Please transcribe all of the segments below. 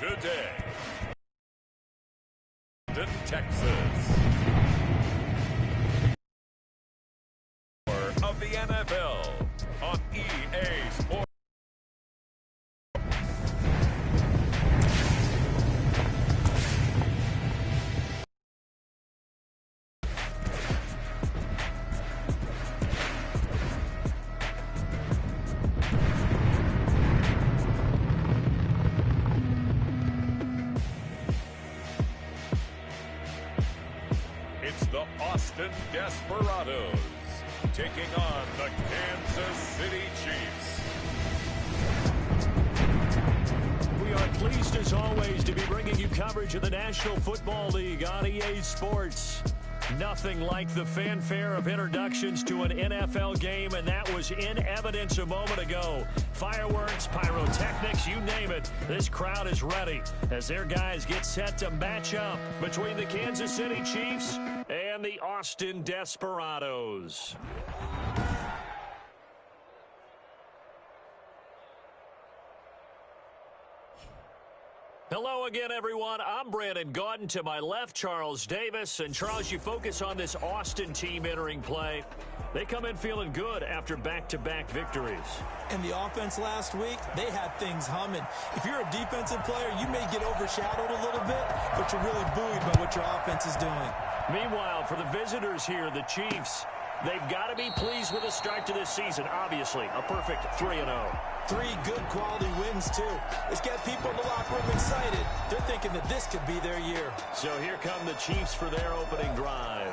today. Texas. Of the NFL on EA Sports. It's the Austin Desperados taking on the Kansas City Chiefs. We are pleased as always to be bringing you coverage of the National Football League on EA Sports. Nothing like the fanfare of introductions to an NFL game, and that was in evidence a moment ago. Fireworks, pyrotechnics, you name it. This crowd is ready as their guys get set to match up between the Kansas City Chiefs and the Austin Desperados. Hello again, everyone. I'm Brandon Gaudin. To my left, Charles Davis. And, Charles, you focus on this Austin team entering play. They come in feeling good after back-to-back victories. And the offense last week, they had things humming. If you're a defensive player, you may get overshadowed a little bit, but you're really buoyed by what your offense is doing. Meanwhile, for the visitors here, the Chiefs, they've got to be pleased with the start to this season. Obviously, a perfect 3-0. 3 good quality wins, too. It's got people in the locker room excited. They're thinking that this could be their year. So here come the Chiefs for their opening drive.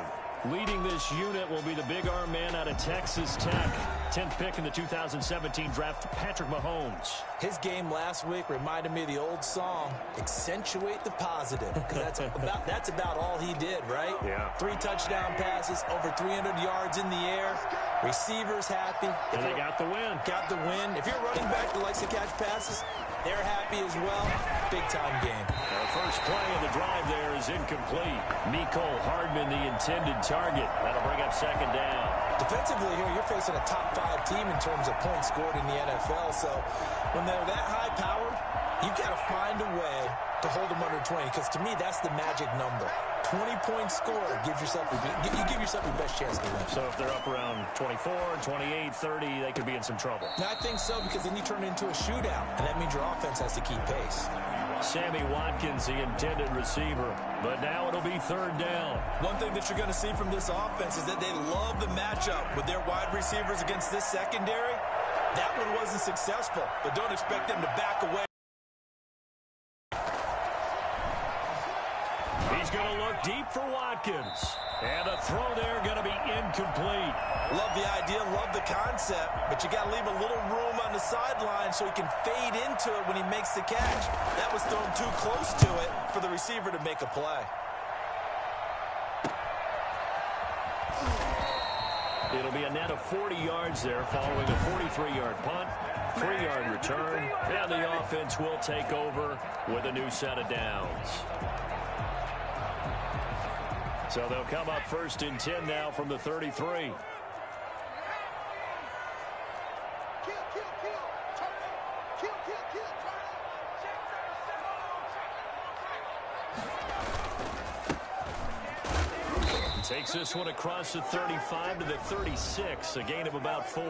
Leading this unit will be the big arm man out of Texas Tech. 10th pick in the 2017 draft, Patrick Mahomes. His game last week reminded me of the old song, Accentuate the Positive. Because that's about all he did, right? Yeah. 3 touchdown passes, over 300 yards in the air. Receivers happy. And they got the win. Got the win. If you're running back that likes to catch passes, they're happy as well. Big-time game. The first play of the drive there is incomplete. Nicole Hardman, the intended target. That'll bring up second down. Defensively here, you're facing a top-5 team in terms of points scored in the NFL. So when they're that high-powered, you've got to find a way to hold them under 20. Because to me, that's the magic number. 20-point score gives yourself you give yourself your best chance to win. So if they're up around 24, 28, 30, they could be in some trouble. I think so, because then you turn it into a shootout, and that means your offense has to keep pace. Sammy Watkins, the intended receiver, but now it'll be third down. One thing that you're going to see from this offense is that they love the matchup with their wide receivers against this secondary. That one wasn't successful, but don't expect them to back away. He's going to look deep for Watkins. And a throw there going to be incomplete. Love the idea, love the concept, but you got to leave a little room on the sideline so he can fade into it when he makes the catch. That was thrown too close to it for the receiver to make a play. It'll be a net of 40 yards there following a 43-yard punt, 3-yard return, and the offense will take over with a new set of downs. So they'll come up first and 10 now from the 33. Takes this one across the 35 to the 36, a gain of about 4.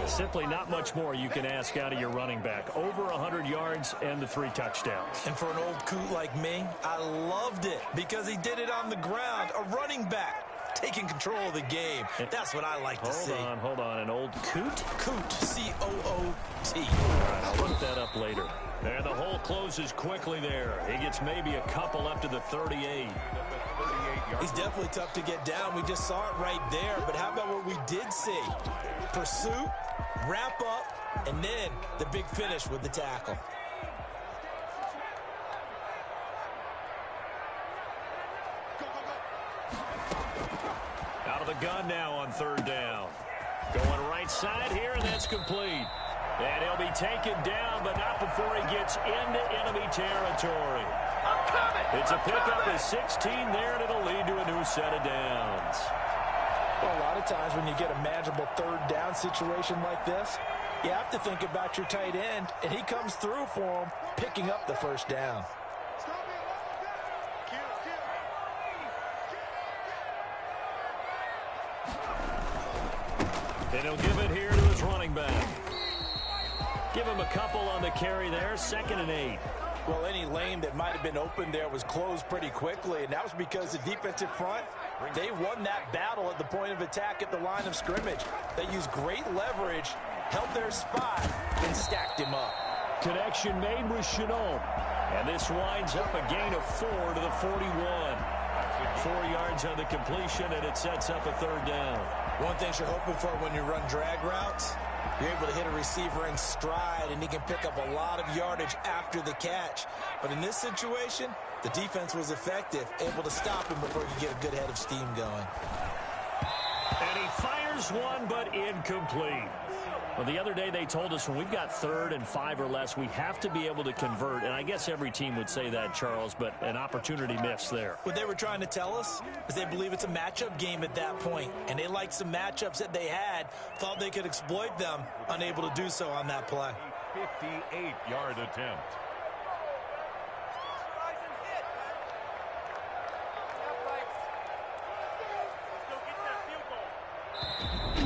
Simply not much more you can ask out of your running back. Over 100 yards and the 3 touchdowns. And for an old coot like me, I loved it because he did it on the ground. A running back taking control of the game. That's what I like to see. Hold on. An old coot? Coot, C-O-O-T. All right, I'll look that up later. And the hole closes quickly there. He gets maybe a couple up to the 38. He's definitely tough to get down. We just saw it right there. But how about what we did see? Pursuit, wrap up, and then the big finish with the tackle. Out of the gun now on third down. Going right side here, and that's complete. And he'll be taken down, but not before he gets into enemy territory. It's a pickup of 16 there, and it'll lead to a new set of downs. Well, a lot of times when you get a manageable third down situation like this, You have to think about your tight end, and he comes through for him, picking up the first down. And he'll give it here to his running back. Give him a couple on the carry there, 2nd and 8. Well, any lane that might have been open there was closed pretty quickly, and that was because the defensive front, they won that battle at the point of attack at the line of scrimmage. They used great leverage, held their spot, and stacked him up. Connection made with Chenault. And this winds up a gain of 4 to the 41. 4 yards on the completion, and it sets up a 3rd down. One thing you're hoping for when you run drag routes, you're able to hit a receiver in stride, and he can pick up a lot of yardage after the catch. But in this situation, the defense was effective, able to stop him before you get a good head of steam going. And he fires one, but incomplete. Well, the other day they told us when we've got 3rd and 5 or less, we have to be able to convert. And I guess every team would say that, Charles, but an opportunity missed there. What they were trying to tell us is they believe it's a matchup game at that point. And they liked some matchups that they had, thought they could exploit them, unable to do so on that play. 58-yard attempt.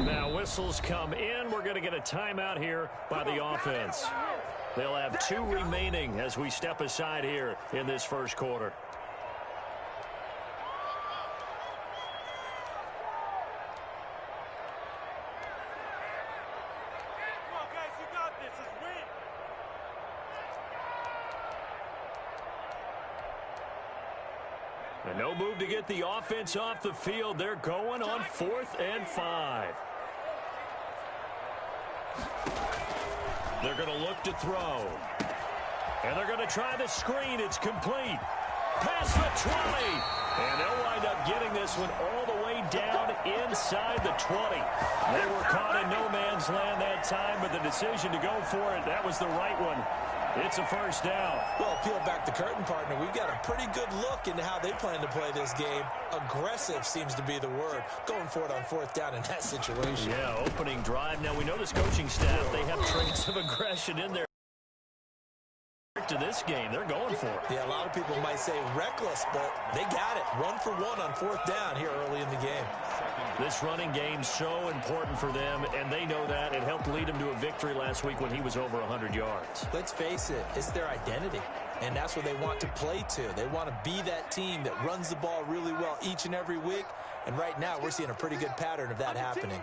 Now whistles come in. We're going to get a timeout here by the offense. They'll have 2 remaining as we step aside here in this first quarter. Come on, guys, you got this. Let's win. And no move to get the offense off the field. They're going on 4th and 5. They're going to look to throw. And they're going to try the screen. It's complete. Past the 20. And they'll wind up getting this one all the way down inside the 20. They were caught in no man's land that time, but the decision to go for it, that was the right one. It's a first down. Well, peel back the curtain, partner. We've got a pretty good look into how they plan to play this game. Aggressive seems to be the word. Going for it on 4th down in that situation. Yeah, opening drive. Now, we know this coaching staff, they have traits of aggression in there. To this game, they're going for it. Yeah, a lot of people might say reckless, but they got it. 1 for 1 on 4th down here early in the game. This running game's so important for them, and they know that. It helped lead them to a victory last week when he was over 100 yards. Let's face it, it's their identity, and that's what they want to play to. They want to be that team that runs the ball really well each and every week, and right now we're seeing a pretty good pattern of that happening.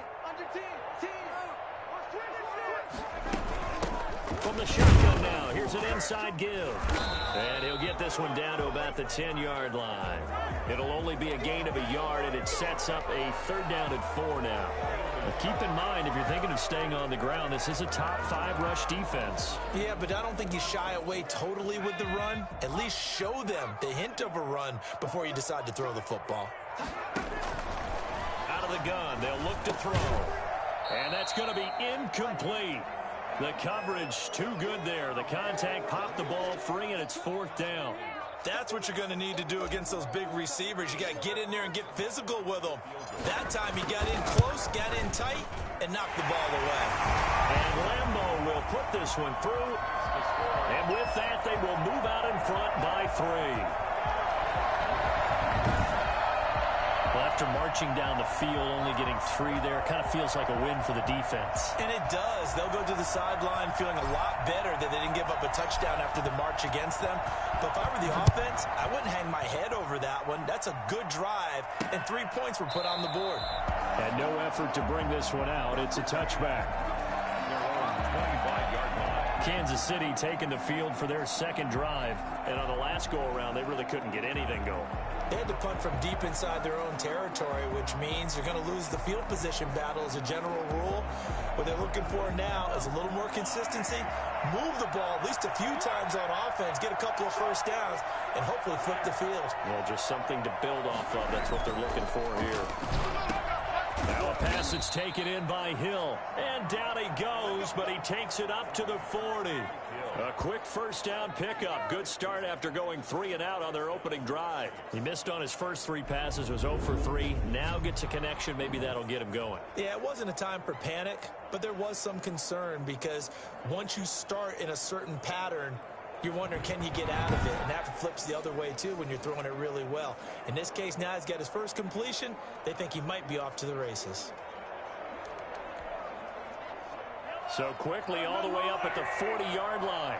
From the shotgun now, here's an inside give. And he'll get this one down to about the 10-yard line. It'll only be a gain of a yard, and it sets up a 3rd down and 4 now. But keep in mind, if you're thinking of staying on the ground, this is a top 5 rush defense. Yeah, but I don't think you shy away totally with the run. At least show them the hint of a run before you decide to throw the football. Out of the gun, they'll look to throw. And that's going to be incomplete. The coverage too good there. The contact popped the ball free, and it's 4th down. That's what you're going to need to do against those big receivers. You got to get in there and get physical with them. That time he got in close, got in tight, and knocked the ball away. And Lambeau will put this one through. And with that, they will move out in front by 3. Well, after marching down the field, only getting 3 there, kind of feels like a win for the defense. And it does. They'll go to the sideline feeling a lot better that they didn't give up a touchdown after the march against them. But if I were the offense, I wouldn't hang my head over that one. That's a good drive, and 3 points were put on the board. And no effort to bring this one out. It's a touchback. Kansas City taking the field for their 2nd drive. And on the last go-around, they really couldn't get anything going. They had to punt from deep inside their own territory, which means you're going to lose the field position battle as a general rule. What they're looking for now is a little more consistency, move the ball at least a few times on offense, get a couple of first downs, and hopefully flip the field. Well, just something to build off of. That's what they're looking for here. Now a pass that's taken in by Hill. And down he goes, but he takes it up to the 40. A quick first down pickup. Good start after going 3 and out on their opening drive. He missed on his first 3 passes, was 0 for 3. Now gets a connection. Maybe that'll get him going. Yeah, it wasn't a time for panic, but there was some concern because once you start in a certain pattern, you're wondering, can you get out of it? And that flips the other way, too, when you're throwing it really well. In this case, now he's got his first completion. They think he might be off to the races. So quickly all the way up at the 40-yard line.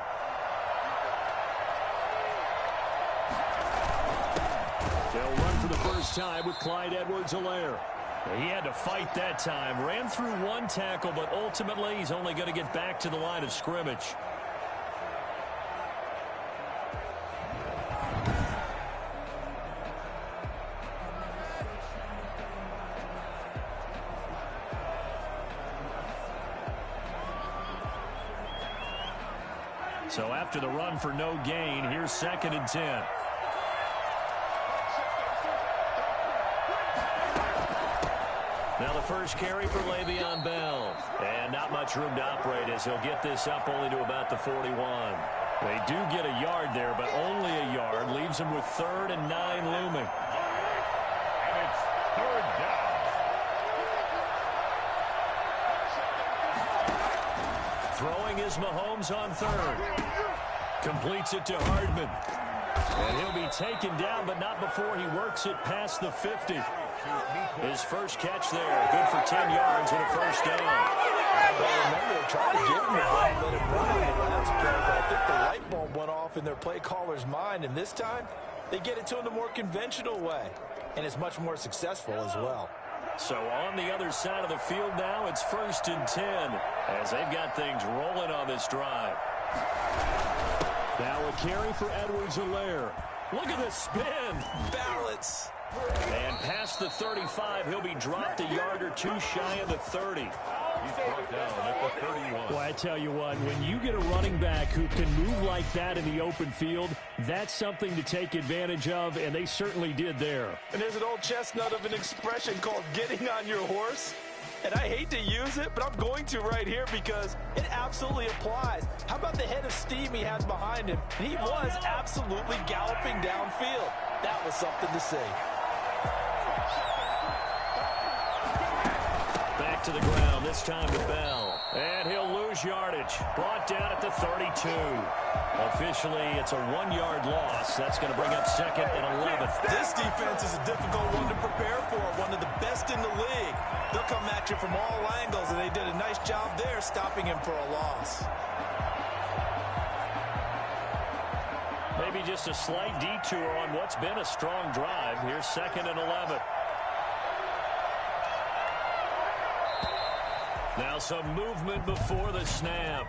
They'll run for the first time with Clyde Edwards-Helaire. He had to fight that time. Ran through 1 tackle, but ultimately he's only going to get back to the line of scrimmage. So after the run for no gain, here's 2nd and 10. Now the first carry for Le'Veon Bell. And not much room to operate as he'll get this up only to about the 41. They do get a yard there, but only a yard. Leaves them with 3rd and 9 looming. And it's 3rd down. Throwing is Mahomes on 3rd. Completes it to Hardman. And he'll be taken down, but not before he works it past the 50. His first catch there. Good for 10 yards and a first down. Remember, they tried to give him the ball and let him run on the last play, but I think the light bulb went off in their play caller's mind, and this time they get it to him the more conventional way, and it's much more successful as well. So on the other side of the field now, it's 1st and 10 as they've got things rolling on this drive. Now a carry for Edwards-Helaire. Look at this spin. Balance. And past the 35, he'll be dropped a yard or 2 shy of the 30. He's brought down at the 31. Well, I tell you what, when you get a running back who can move like that in the open field, that's something to take advantage of, and they certainly did there. And there's an old chestnut of an expression called getting on your horse. And I hate to use it, but I'm going to right here because it absolutely applies. How about the head of steam he has behind him? And he was absolutely galloping downfield. That was something to see. Back to the ground, this time to Bell. And he'll lose yardage. Brought down at the 32. Officially, it's a 1-yard loss. That's going to bring up 2nd and 11. This defense is a difficult one to prepare for, one of the best in the league. They'll come at you from all angles, and they did a nice job there stopping him for a loss. Maybe just a slight detour on what's been a strong drive. Here's 2nd and 11. Now some movement before the snap.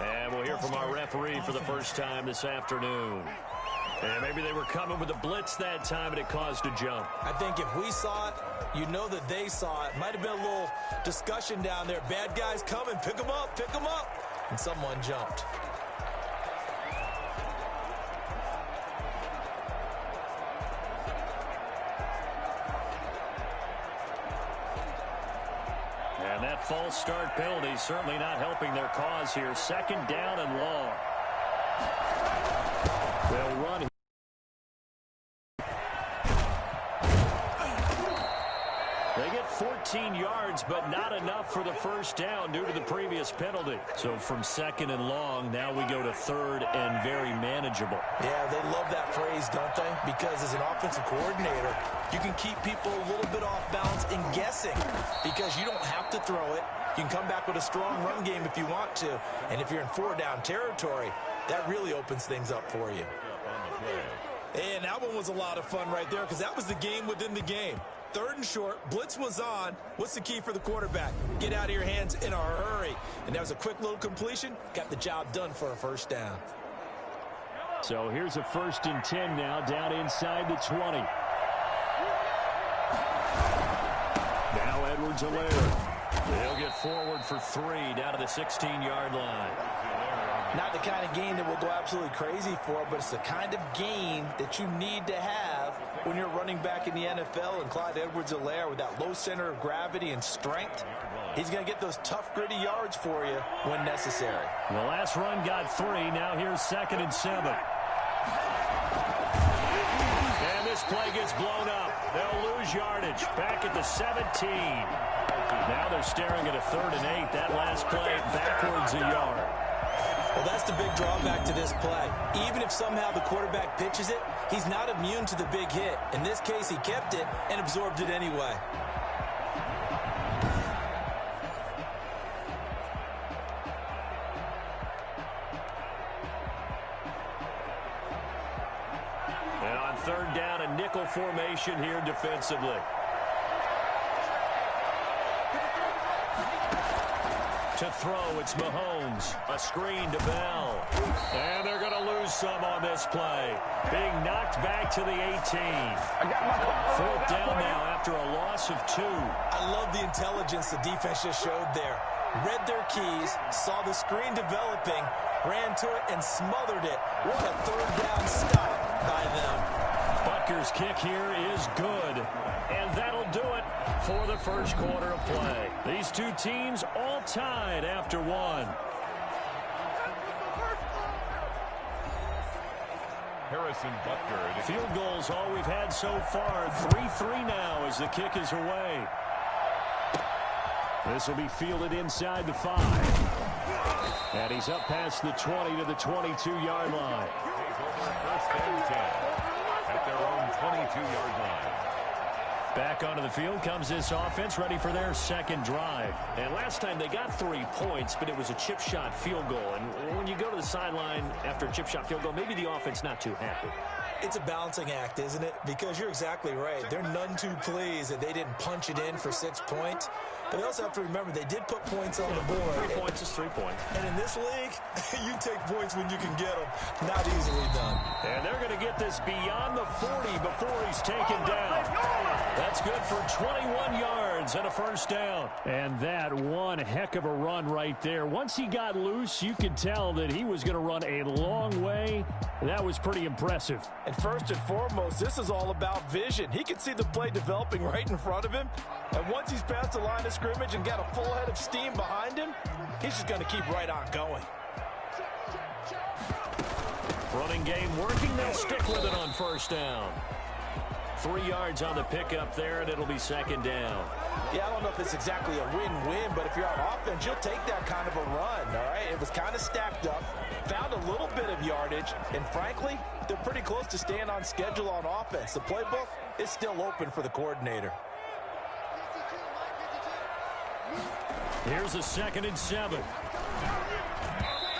And we'll hear from our referee for the first time this afternoon. And maybe they were coming with a blitz that time and it caused a jump. I think if we saw it, you know that they saw it. Might have been a little discussion down there. Bad guys coming, pick them up, pick them up. And someone jumped. And that false start penalty certainly not helping their cause here. 2nd down and long. They'll run. They get 14 yards, but not enough for the first down due to the previous penalty. So from 2nd and long, now we go to 3rd and very manageable. Yeah, they love that phrase, don't they? Because as an offensive coordinator, you can keep people a little bit off balance and guessing because you don't have to throw it. You can come back with a strong run game if you want to. And if you're in 4-down territory, that really opens things up for you. And that one was a lot of fun right there because that was the game within the game. 3rd and short, blitz was on. What's the key for the quarterback? Get out of your hands in a hurry. And that was a quick little completion. Got the job done for a first down. So here's a 1st and 10 now, down inside the 20. Now Edwards-Helaire. They'll get forward for 3 down to the 16-yard line. Not the kind of gain that will go absolutely crazy for, but it's the kind of gain that you need to have when you're running back in the NFL, and Clyde Edwards-Helaire with that low center of gravity and strength, he's going to get those tough, gritty yards for you when necessary. The last run got 3. Now here's 2nd and 7. And this play gets blown up. They'll lose yardage. Back at the 17. Now they're staring at a 3rd and 8. That last play backwards a yard. Well, that's the big drawback to this play. Even if somehow the quarterback pitches it, he's not immune to the big hit. In this case, he kept it and absorbed it anyway. And on 3rd down, a nickel formation here defensively. To throw, it's Mahomes. A screen to Bell. And they're going to lose some on this play. Being knocked back to the 18. 4th down now after a loss of 2. I love the intelligence the defense just showed there. Read their keys, saw the screen developing, ran to it, and smothered it. What a 3rd down stop by them. Butker's kick here is good. And that'll do it for the first quarter of play. These two teams all tied after 1. Harrison Butker. Field goals all we've had so far. 3-3 now as the kick is away. This will be fielded inside the 5. And he's up past the 20 to the 22-yard line. First and 10 at their own 22-yard line. Back onto the field comes this offense, ready for their 2nd drive. And last time they got 3 points, but it was a chip shot field goal. And when you go to the sideline after a chip shot field goal, maybe the offense not too happy. It's a balancing act, isn't it? Because you're exactly right. They're none too pleased that they didn't punch it in for 6 points. But they also have to remember they did put points on the board. 3 points is 3 points. And in this league, you take points when you can get them. Not easily done. And they're going to get this beyond the 40 before he's taken down. That's good for 21 yards and a 1st down. And that one heck of a run right there. Once he got loose, you could tell that he was going to run a long way. That was pretty impressive. And first and foremost, this is all about vision. He could see the play developing right in front of him. And once he's past the line of scrimmage and got a full head of steam behind him, he's just going to keep right on going. Running game working. They'll stick with it on 1st down. 3 yards on the pickup there, and it'll be 2nd down. Yeah, I don't know if it's exactly a win-win, but if you're on offense, you'll take that kind of a run, all right? It was kind of stacked up, found a little bit of yardage, and frankly, they're pretty close to staying on schedule on offense. The playbook is still open for the coordinator. Here's a 2nd and 7.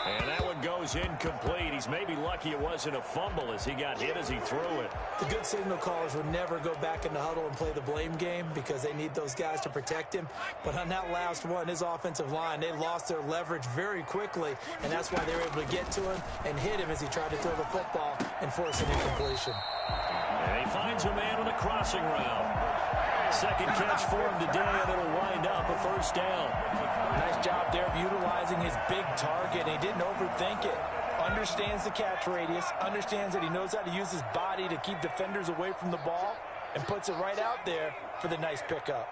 And that one goes incomplete. He's maybe lucky it wasn't a fumble as he got hit as he threw it. The good signal callers would never go back in the huddle and play the blame game because they need those guys to protect him. But on that last one, his offensive line, they lost their leverage very quickly, and that's why they were able to get to him and hit him as he tried to throw the football and force an incompletion. And he finds a man on a crossing route. 2nd catch for him today, and it'll wind up a 1st down. Nice job there of utilizing his big target. He didn't overthink it. Understands the catch radius, understands that he knows how to use his body to keep defenders away from the ball, and puts it right out there for the nice pickup.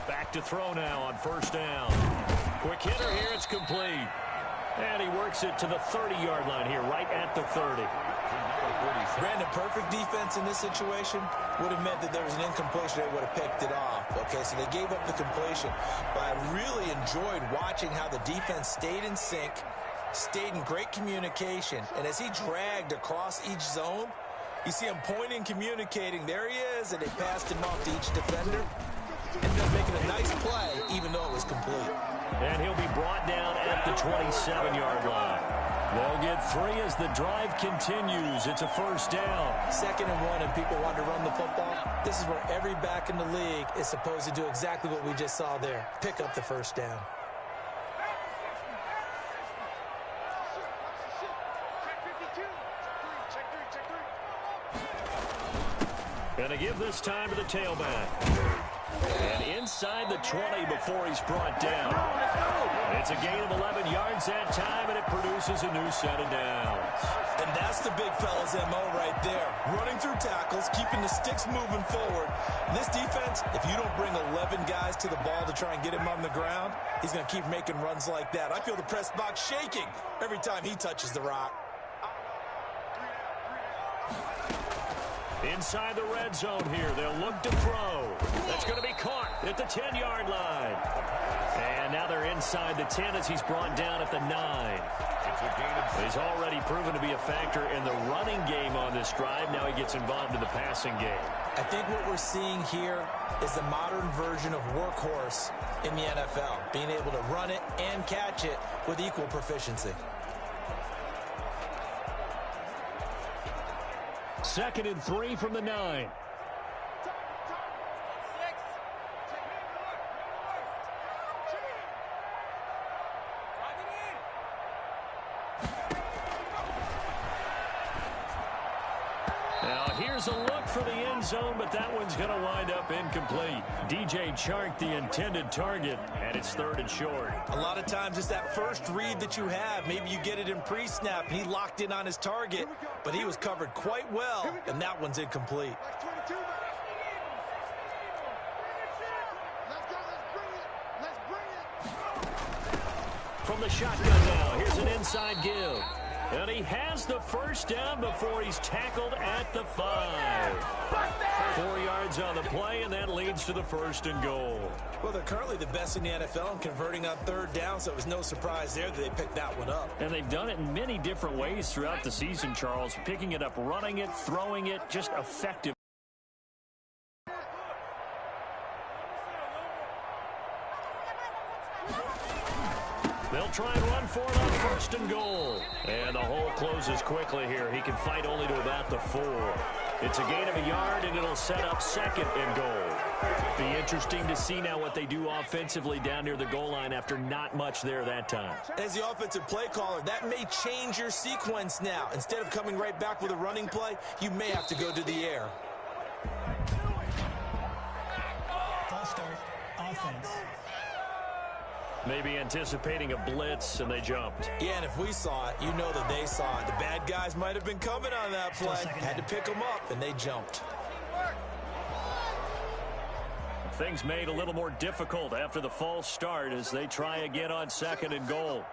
Back to throw now on 1st down. Quick hitter here, it's complete. And he works it to the 30-yard line here, right at the 30. Brandon, perfect defense in this situation would have meant that there was an incompletion. They would have picked it off. Okay, so they gave up the completion. But I really enjoyed watching how the defense stayed in sync, stayed in great communication. And as he dragged across each zone, you see him pointing, communicating. There he is, and they passed him off to each defender. Ended up making a nice play, even though it was complete. And he'll be brought down at the 27-yard line. They'll get 3 as the drive continues. It's a 1st down. 2nd and 1, and people want to run the football. This is where every back in the league is supposed to do exactly what we just saw there. Pick up the 1st down. And to give this time to the tailback. And inside the 20 before he's brought down. It's a gain of 11 yards that time, and it produces a new set of downs. And that's the big fella's MO right there. Running through tackles, keeping the sticks moving forward. This defense, if you don't bring 11 guys to the ball to try and get him on the ground, he's going to keep making runs like that. I feel the press box shaking every time he touches the rock. Inside the red zone here, they'll look to throw. That's going to be caught at the 10-yard line. And now they're inside the 10 as he's brought down at the 9. He's already proven to be a factor in the running game on this drive. Now he gets involved in the passing game. I think what we're seeing here is the modern version of workhorse in the NFL, being able to run it and catch it with equal proficiency. 2nd and 3 from the 9. Now here's a look for the end zone, but that one's going to wind up incomplete. DJ Chark, the intended target, and it's 3rd and short. A lot of times it's that first read that you have. Maybe you get it in pre-snap, and he locked in on his target, but he was covered quite well, and that one's incomplete. From the shotgun now, here's an inside give. And he has the first down before he's tackled at the 5. 4 yards on the play, and that leads to the 1st and goal. Well, they're currently the best in the NFL in converting on 3rd down, so it was no surprise there that they picked that one up. And they've done it in many different ways throughout the season, Charles. Picking it up, running it, throwing it, just effective. They'll try and run for it on 1st and goal. And the hole closes quickly here. He can fight only to about the 4. It's a gain of a yard, and it'll set up 2nd and goal. Be interesting to see now what they do offensively down near the goal line after not much there that time. As the offensive play caller, that may change your sequence now. Instead of coming right back with a running play, you may have to go to the air. False start, offense. Maybe anticipating a blitz, and they jumped. Yeah, and if we saw it, you know that they saw it. The bad guys might have been coming on that play. Had to pick them up, and they jumped. Things made a little more difficult after the false start as they try again on 2nd and goal.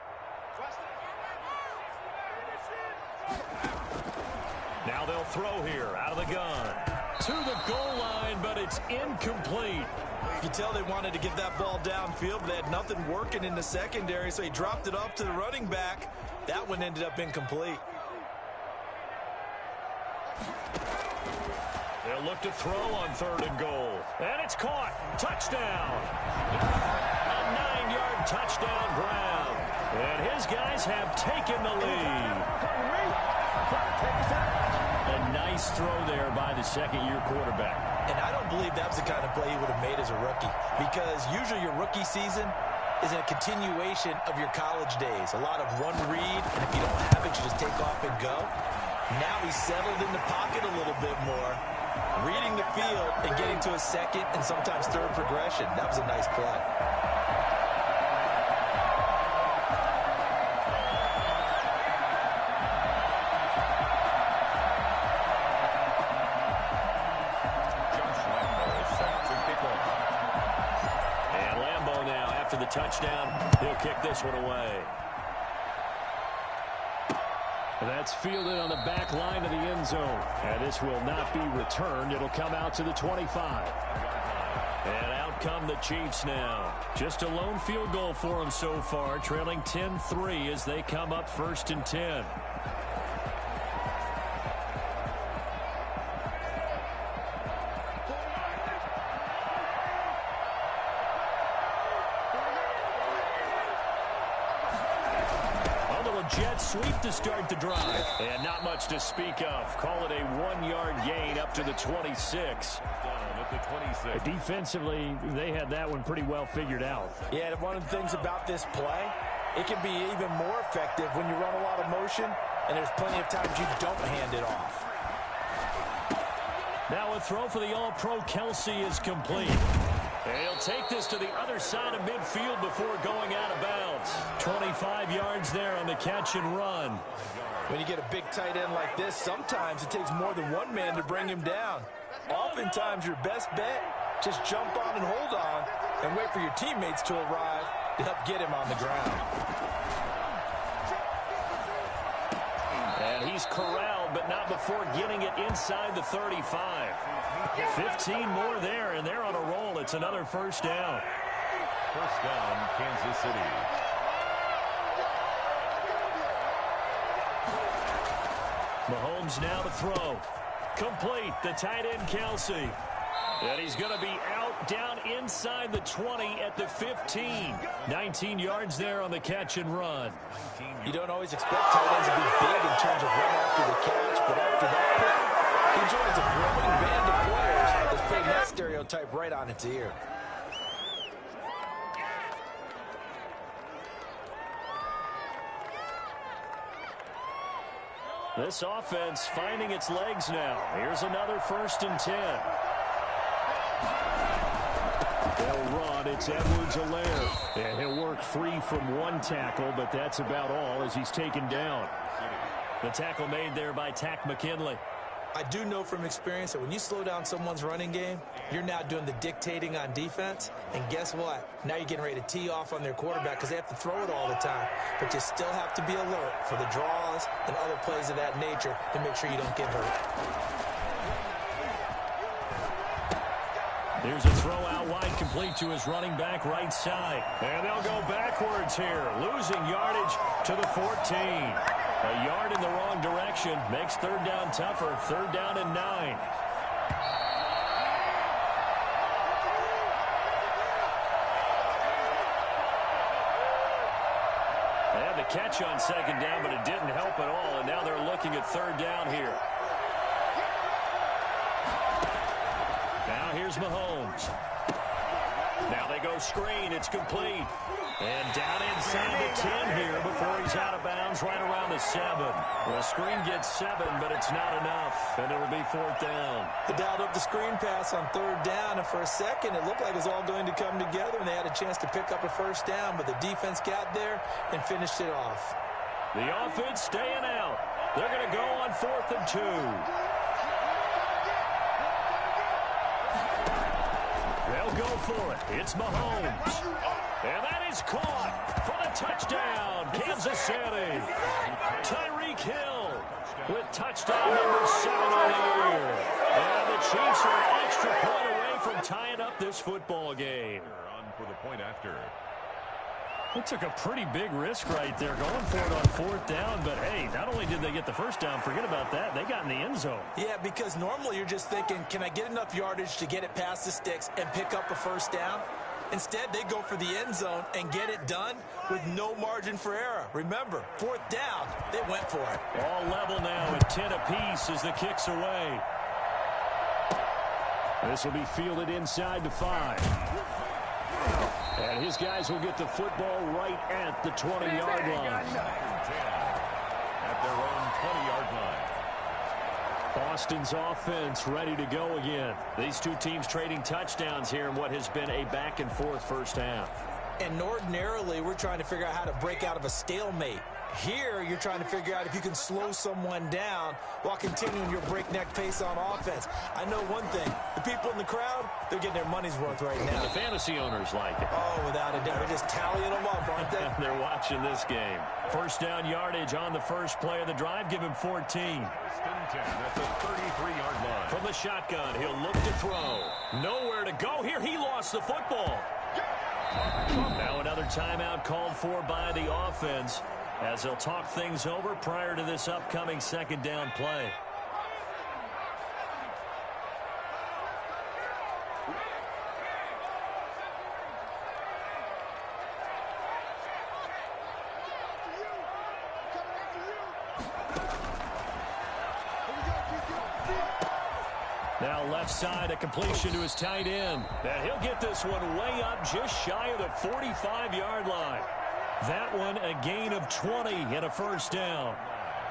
Now they'll throw here out of the gun. To the goal line, but it's incomplete. You can tell they wanted to get that ball downfield, but they had nothing working in the secondary, so he dropped it off to the running back. That one ended up incomplete. They'll look to throw on 3rd and goal. And it's caught. Touchdown. A 9-yard touchdown Brown. And his guys have taken the lead. A nice throw there by the 2nd-year quarterback. And I don't believe that was the kind of play he would have made as a rookie, because usually your rookie season is a continuation of your college days. A lot of one read, and if you don't have it, you just take off and go. Now he's settled in the pocket a little bit more, reading the field and getting to a 2nd and sometimes 3rd progression. That was a nice play. Touchdown. He'll kick this one away. That's fielded on the back line of the end zone. And this will not be returned. It'll come out to the 25. And out come the Chiefs now. Just a lone field goal for them so far, trailing 10-3 as they come up 1st and 10. Jet sweep to start the drive. And not much to speak of. Call it a 1-yard gain up to the 26. Defensively, they had that one pretty well figured out. Yeah, and one of the things about this play, it can be even more effective when you run a lot of motion, and there's plenty of times you don't hand it off. Now a throw for the All-Pro Kelsey is complete. And he'll take this to the other side of midfield before going out of bounds. 25 yards there on the catch and run. When you get a big tight end like this, sometimes it takes more than one man to bring him down. Oftentimes, your best bet, just jump on and hold on and wait for your teammates to arrive to help get him on the ground. And he's corralled, but not before getting it inside the 35. 15 more there, and they're on a roll. It's another first down. First down, Kansas City. Mahomes now to throw. Complete, the tight end Kelsey. And he's going to be out down inside the 20 at the 15. 19 yards there on the catch and run. You don't always expect tight ends to be big in terms of run after the catch, but after that play, he joins a growing band of players that's putting that stereotype right on its ear. This offense finding its legs now. Here's another 1st and 10. They'll run. It's Edwards-Helaire. And he'll work free from one tackle, but that's about all as he's taken down. The tackle made there by Tack McKinley. I do know from experience that when you slow down someone's running game, you're now doing the dictating on defense. And guess what? Now you're getting ready to tee off on their quarterback because they have to throw it all the time. But you still have to be alert for the draws and other plays of that nature to make sure you don't get hurt. Here's a throw out wide, complete to his running back right side. And they'll go backwards here, losing yardage to the 14. A yard in the wrong direction makes 3rd down tougher. 3rd down and 9. They had the catch on 2nd down, but it didn't help at all. And now they're looking at 3rd down here. Now here's Mahomes. Now they go screen. It's complete. And down inside the 10 here before he's out of bounds right around the 7. The screen gets 7, but it's not enough, and it'll be 4th down. They dialed up the screen pass on 3rd down, and for a second it looked like it was all going to come together, and they had a chance to pick up a 1st down, but the defense got there and finished it off. The offense staying out. They're going to go on 4th and 2. They'll go for it. It's Mahomes. And that is caught for the touchdown, Kansas City. Tyreek Hill with touchdown number 7 on the year. And the Chiefs are an extra point away from tying up this football game. On for the point after. They took a pretty big risk right there going for it on 4th down. But, hey, not only did they get the first down, forget about that, they got in the end zone. Yeah, because normally you're just thinking, can I get enough yardage to get it past the sticks and pick up a 1st down? Instead, they go for the end zone and get it done with no margin for error. Remember, 4th down, they went for it. All level now at 10 apiece as the kick's away. This will be fielded inside the 5. And his guys will get the football right at the 20-yard line. At their own 20-yard line. Boston's offense ready to go again. These two teams trading touchdowns here in what has been a back-and-forth first half. And ordinarily, we're trying to figure out how to break out of a stalemate. Here, you're trying to figure out if you can slow someone down while continuing your breakneck pace on offense. I know one thing. The people in the crowd, they're getting their money's worth right now. The fantasy owners like it. Oh, without a doubt. They're just tallying them up, aren't they? They're watching this game. First down yardage on the first play of the drive. Give him 14. At the 33-yard line. From the shotgun, he'll look to throw. Nowhere to go here. He lost the football. Now another timeout called for by the offense as they'll talk things over prior to this upcoming 2nd down play. Now left side, a completion to his tight end. And he'll get this one way up just shy of the 45-yard line. That one a gain of 20 and a first down.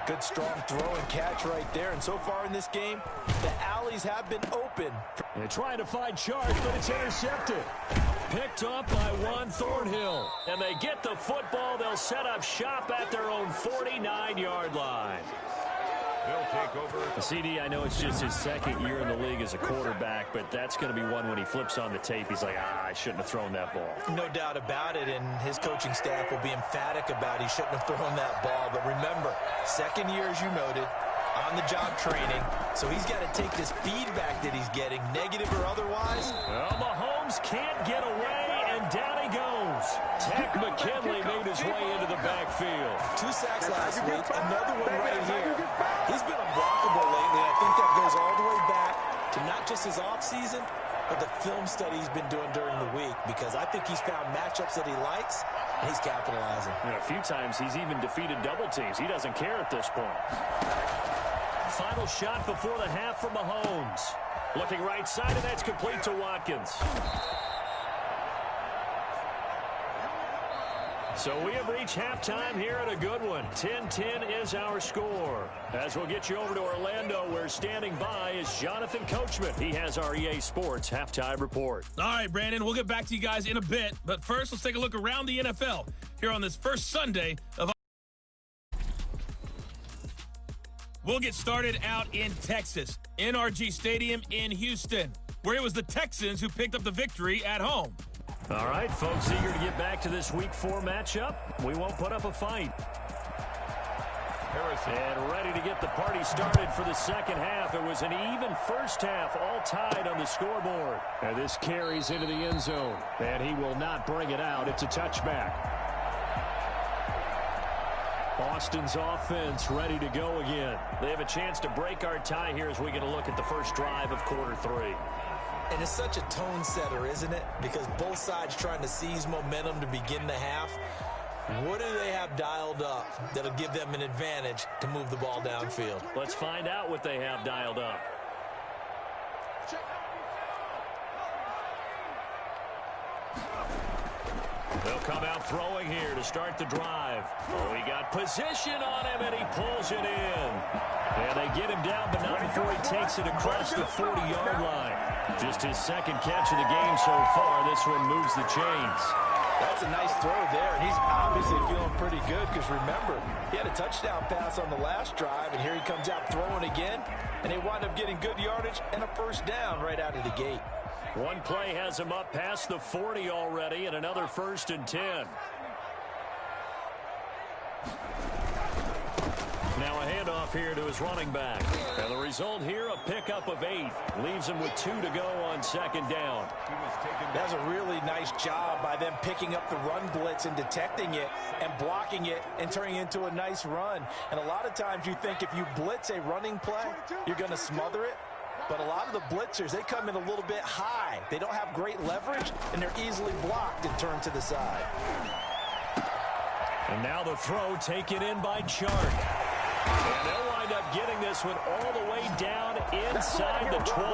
Good strong throw and catch right there. And so far in this game, the alleys have been open. They're trying to find charge, but it's intercepted. Picked up by Juan Thornhill. And they get the football. They'll set up shop at their own 49-yard line. They'll take over. CD, I know it's just his second year in the league as a quarterback, but that's going to be one when he flips on the tape. He's like, I shouldn't have thrown that ball. No doubt about it, and his coaching staff will be emphatic about he shouldn't have thrown that ball. But remember, second year, as you noted, on-the-job training, so he's got to take this feedback that he's getting, negative or otherwise. Well, Mahomes can't get away, and down he goes. Tech McKinley made his way into the backfield. 2 sacks last week, another one right here. He's been unblockable lately. I think that goes all the way back to not just his offseason, but the film study he's been doing during the week, because I think he's found matchups that he likes, and he's capitalizing. A few times he's even defeated double teams. He doesn't care at this point. Final shot before the half from Mahomes. Looking right side, and that's complete to Watkins. So we have reached halftime here at a good one. 10-10 is our score. As we'll get you over to Orlando, where standing by is Jonathan Coachman. He has our EA Sports halftime report. All right, Brandon, we'll get back to you guys in a bit. But first, let's take a look around the NFL here on this first Sunday of. We'll get started out in Texas, NRG Stadium in Houston, where it was the Texans who picked up the victory at home. All right, folks, eager to get back to this Week 4 matchup. We won't put up a fight. And ready to get the party started for the second half. It was an even first half, all tied on the scoreboard. And this carries into the end zone, and he will not bring it out. It's a touchback. Austin's offense ready to go again. They have a chance to break our tie here as we get a look at the first drive of quarter 3. And it's such a tone setter, isn't it? Because both sides trying to seize momentum to begin the half. What do they have dialed up that'll give them an advantage to move the ball downfield? Let's find out what they have dialed up. They'll come out throwing here to start the drive. Oh, he got position on him, and he pulls it in. And they get him down, but not before he takes it across the 40-yard line. Just his second catch of the game so far. This one moves the chains. That's a nice throw there, and he's obviously feeling pretty good because, remember, he had a touchdown pass on the last drive, and here he comes out throwing again, and they wind up getting good yardage and a first down right out of the gate. One play has him up past the 40 already, and another 1st and 10. Now a handoff here to his running back. And the result here, a pickup of 8. Leaves him with 2 to go on second down. That's a really nice job by them picking up the run blitz and detecting it and blocking it and turning it into a nice run. And a lot of times you think if you blitz a running play, you're going to smother it. But a lot of the blitzers, they come in a little bit high. They don't have great leverage, and they're easily blocked and turned to the side. And now the throw taken in by Chark. And they'll wind up getting this one all the way down inside the 20.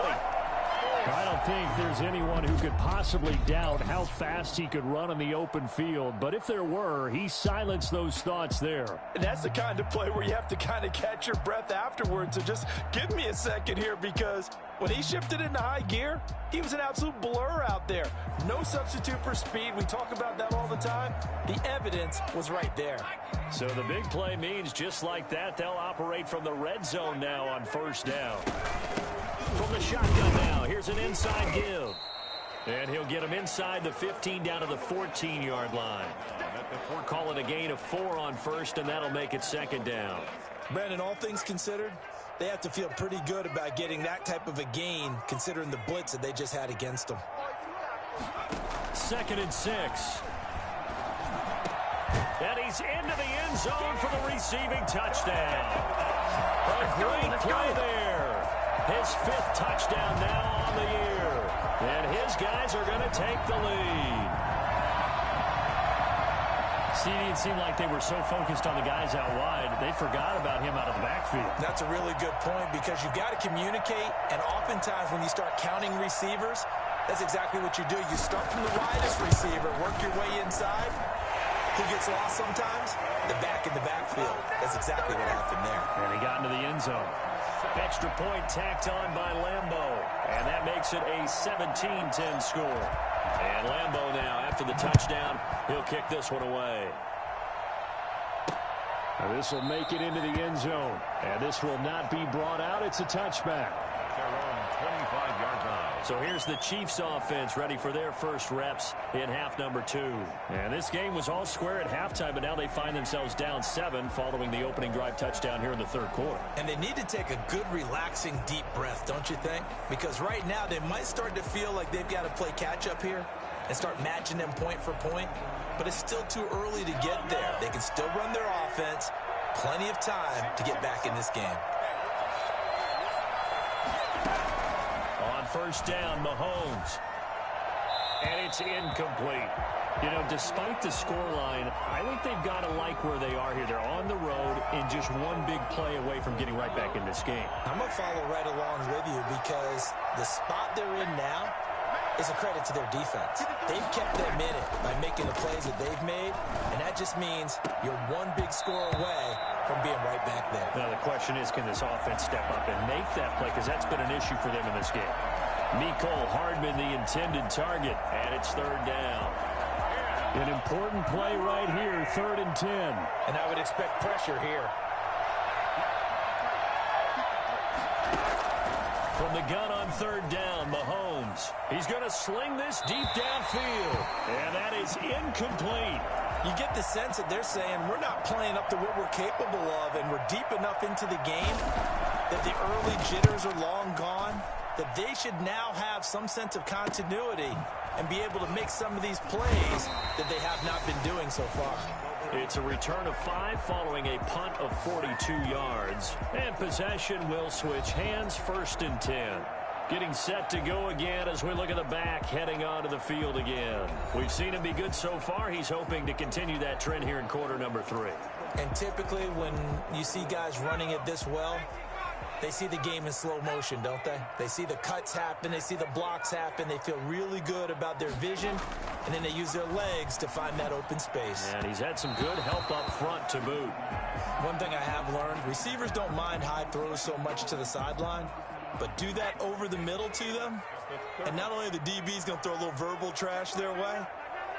I don't think there's anyone who could possibly doubt how fast he could run in the open field. But if there were, he silenced those thoughts there. And that's the kind of play where you have to kind of catch your breath afterwards. So just give me a second here, because when he shifted into high gear, he was an absolute blur out there. No substitute for speed. We talk about that all the time. The evidence was right there. So the big play means just like that, they'll operate from the red zone now on first down. From the shotgun now, here's an inside give. And he'll get him inside the 15 down to the 14-yard line. Call it a gain of 4 on first, and that'll make it second down. Brandon, all things considered, they have to feel pretty good about getting that type of a gain, considering the blitz that they just had against them. 2nd and 6. And he's into the end zone for the receiving touchdown. A great play there. His 5th touchdown now on the year. And his guys are going to take the lead. See, it seemed like they were so focused on the guys out wide, they forgot about him out of the backfield. That's a really good point, because you've got to communicate, and oftentimes when you start counting receivers, that's exactly what you do. You start from the widest receiver, work your way inside. Who gets lost sometimes? The back in the backfield. That's exactly what happened there. And he got into the end zone. Extra point tacked on by Lambeau. And that makes it a 17-10 score. And Lambeau now, after the touchdown, he'll kick this one away. This will make it into the end zone. And this will not be brought out. It's a touchback. Their own 25-yard line. So here's the Chiefs offense ready for their first reps in half number 2. And this game was all square at halftime, but now they find themselves down 7 following the opening drive touchdown here in the third quarter. And they need to take a good, relaxing, deep breath, don't you think? Because right now they might start to feel like they've got to play catch-up here and start matching them point for point. But it's still too early to get there. They can still run their offense. Plenty of time to get back in this game. On first down, Mahomes. And it's incomplete. You know, despite the scoreline, I think they've got to like where they are here. They're on the road and just one big play away from getting right back in this game. I'm going to follow right along with you because the spot they're in now is a credit to their defense. They've kept them in it by making the plays that they've made, and that just means you're one big score away from being right back there. Now, the question is, can this offense step up and make that play? Because that's been an issue for them in this game. Mecole Hardman, the intended target, and it's third down. An important play right here, 3rd and 10. And I would expect pressure here. From the gun on third down, Mahomes. He's going to sling this deep downfield. And that is incomplete. You get the sense that they're saying we're not playing up to what we're capable of, and we're deep enough into the game that the early jitters are long gone, that they should now have some sense of continuity and be able to make some of these plays that they have not been doing so far. It's a return of 5 following a punt of 42 yards. And possession will switch hands, 1st and 10. Getting set to go again as we look at the back heading onto the field again. We've seen him be good so far. He's hoping to continue that trend here in quarter number 3. And typically when you see guys running it this well, they see the game in slow motion, don't they? They see the cuts happen. They see the blocks happen. They feel really good about their vision, and then they use their legs to find that open space. And he's had some good help up front to boot. One thing I have learned, receivers don't mind high throws so much to the sideline, but do that over the middle to them, and not only are the DBs going to throw a little verbal trash their way,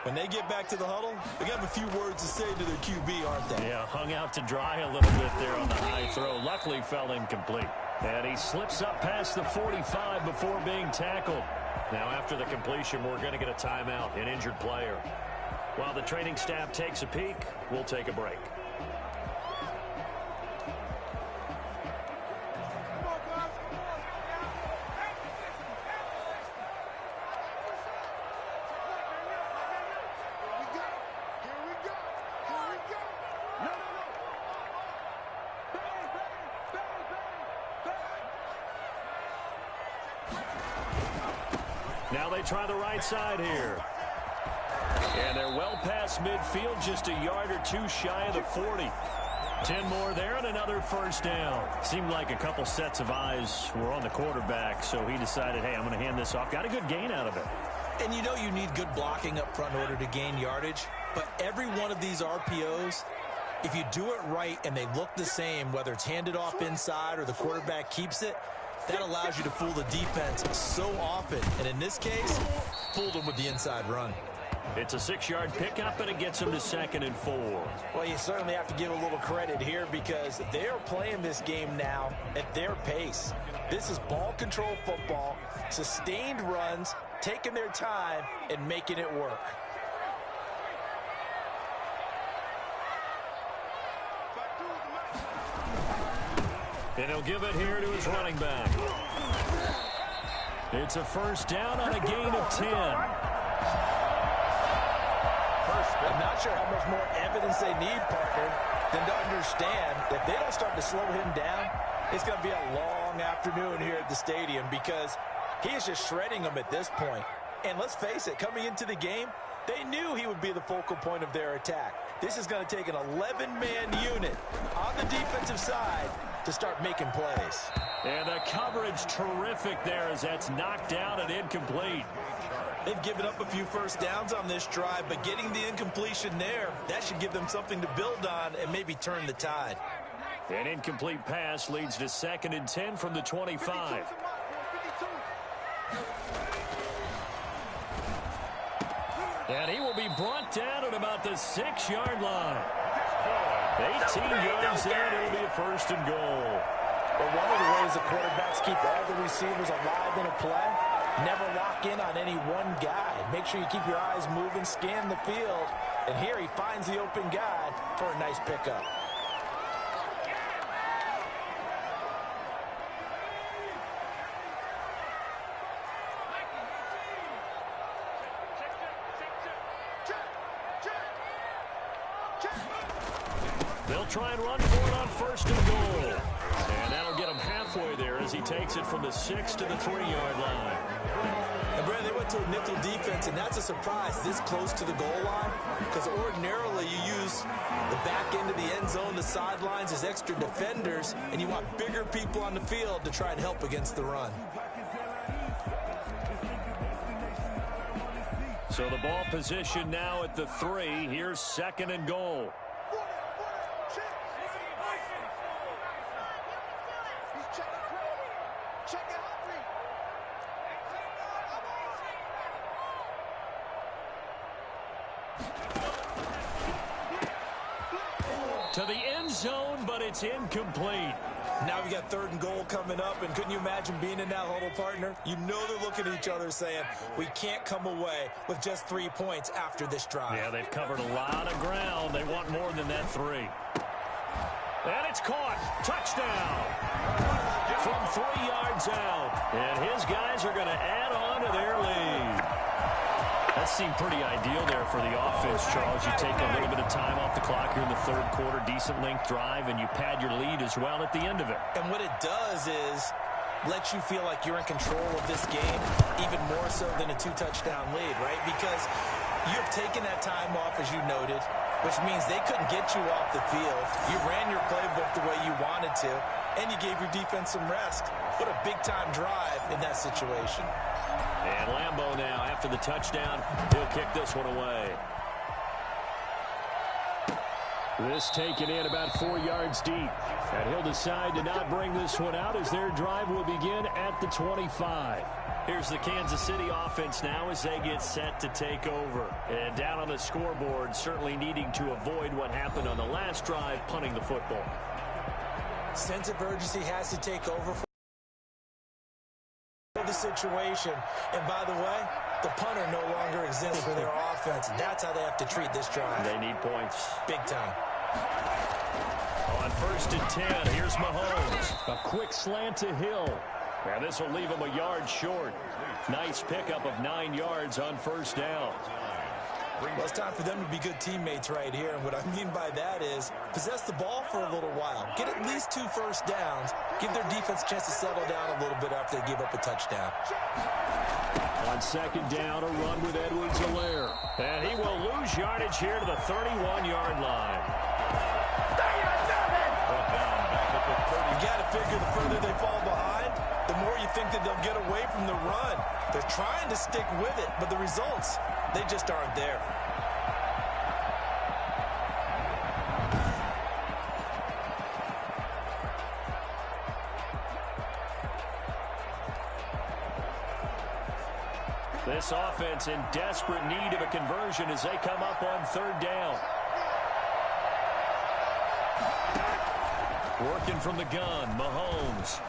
when they get back to the huddle, they got a few words to say to their QB, aren't they? Yeah, hung out to dry a little bit there on the high throw. Luckily fell incomplete. And he slips up past the 45 before being tackled. Now after the completion, we're going to get a timeout, an injured player. While the training staff takes a peek, we'll take a break. Now they try the right side here. And they're well past midfield, just a yard or two shy of the 40. 10 more there and another first down. Seemed like a couple sets of eyes were on the quarterback, so he decided, hey, I'm going to hand this off. Got a good gain out of it. And you know you need good blocking up front in order to gain yardage, but every one of these RPOs, if you do it right and they look the same, whether it's handed off inside or the quarterback keeps it, that allows you to fool the defense so often. And in this case, fooled them with the inside run. It's a 6-yard pickup, and it gets them to 2nd and 4. Well, you certainly have to give a little credit here because they're playing this game now at their pace. This is ball control football, sustained runs, taking their time, and making it work. And he'll give it here to his running back. It's a first down on a gain of 10. I'm not sure how much more evidence they need, partner, than to understand that if they don't start to slow him down, it's going to be a long afternoon here at the stadium because he is just shredding them at this point. And let's face it, coming into the game, they knew he would be the focal point of their attack. This is going to take an 11-man unit on the defensive side to start making plays. And the coverage terrific there as that's knocked down and incomplete. They've given up a few first downs on this drive, but getting the incompletion there, that should give them something to build on and maybe turn the tide. An incomplete pass leads to 2nd and 10 from the 25. And he will be brought down at about the 6-yard line. 18 yards in, it'll be a 1st and goal. But one of the ways the quarterbacks keep all the receivers alive in a play, never lock in on any one guy. Make sure you keep your eyes moving, scan the field. And here he finds the open guy for a nice pickup. They'll try and run for it on 1st and goal. And that'll get him halfway there as he takes it from the 6 to the 3-yard line. And Brad, they went to a nickel defense, and that's a surprise this close to the goal line, because ordinarily you use the back end of the end zone, the sidelines as extra defenders, and you want bigger people on the field to try and help against the run. So the ball position now at the 3. Here's 2nd and goal. To the end zone, but it's incomplete. Now we got 3rd and goal coming up, and couldn't you imagine being in that huddle, partner? You know they're looking at each other saying, we can't come away with just 3 points after this drive. Yeah, they've covered a lot of ground. They want more than that 3. And it's caught. Touchdown. From 3 yards out. And his guys are going to add on to their lead. That seemed pretty ideal there for the offense, Charles. You take a little bit of time off the clock here in the 3rd quarter, decent length drive, and you pad your lead as well at the end of it. And what it does is let you feel like you're in control of this game, even more so than a 2-touchdown lead, right? Because you've taken that time off, as you noted, which means they couldn't get you off the field. You ran your playbook the way you wanted to, and you gave your defense some rest. What a big-time drive in that situation. And Lambeau now, after the touchdown, he'll kick this one away. This taken in about 4 yards deep. And he'll decide to not bring this one out as their drive will begin at the 25. Here's the Kansas City offense now as they get set to take over. And down on the scoreboard, certainly needing to avoid what happened on the last drive, punting the football. Sense of urgency has to take over for the situation. And by the way, the punter no longer exists for their offense. That's how they have to treat this drive. They need points. Big time. On 1st and 10, here's Mahomes. A quick slant to Hill. And this will leave him a yard short. Nice pickup of 9 yards on 1st down. Well, it's time for them to be good teammates right here. And what I mean by that is possess the ball for a little while. Get at least 2 first downs. Give their defense a chance to settle down a little bit after they give up a touchdown. On 2nd down, a run with Edwards-Helaire. And he will lose yardage here to the 31-yard line. You got to figure the further they fall behind, the more you think that they'll get away from the run. They're trying to stick with it, but the results, they just aren't there. This offense in desperate need of a conversion as they come up on 3rd down. Working from the gun, Mahomes.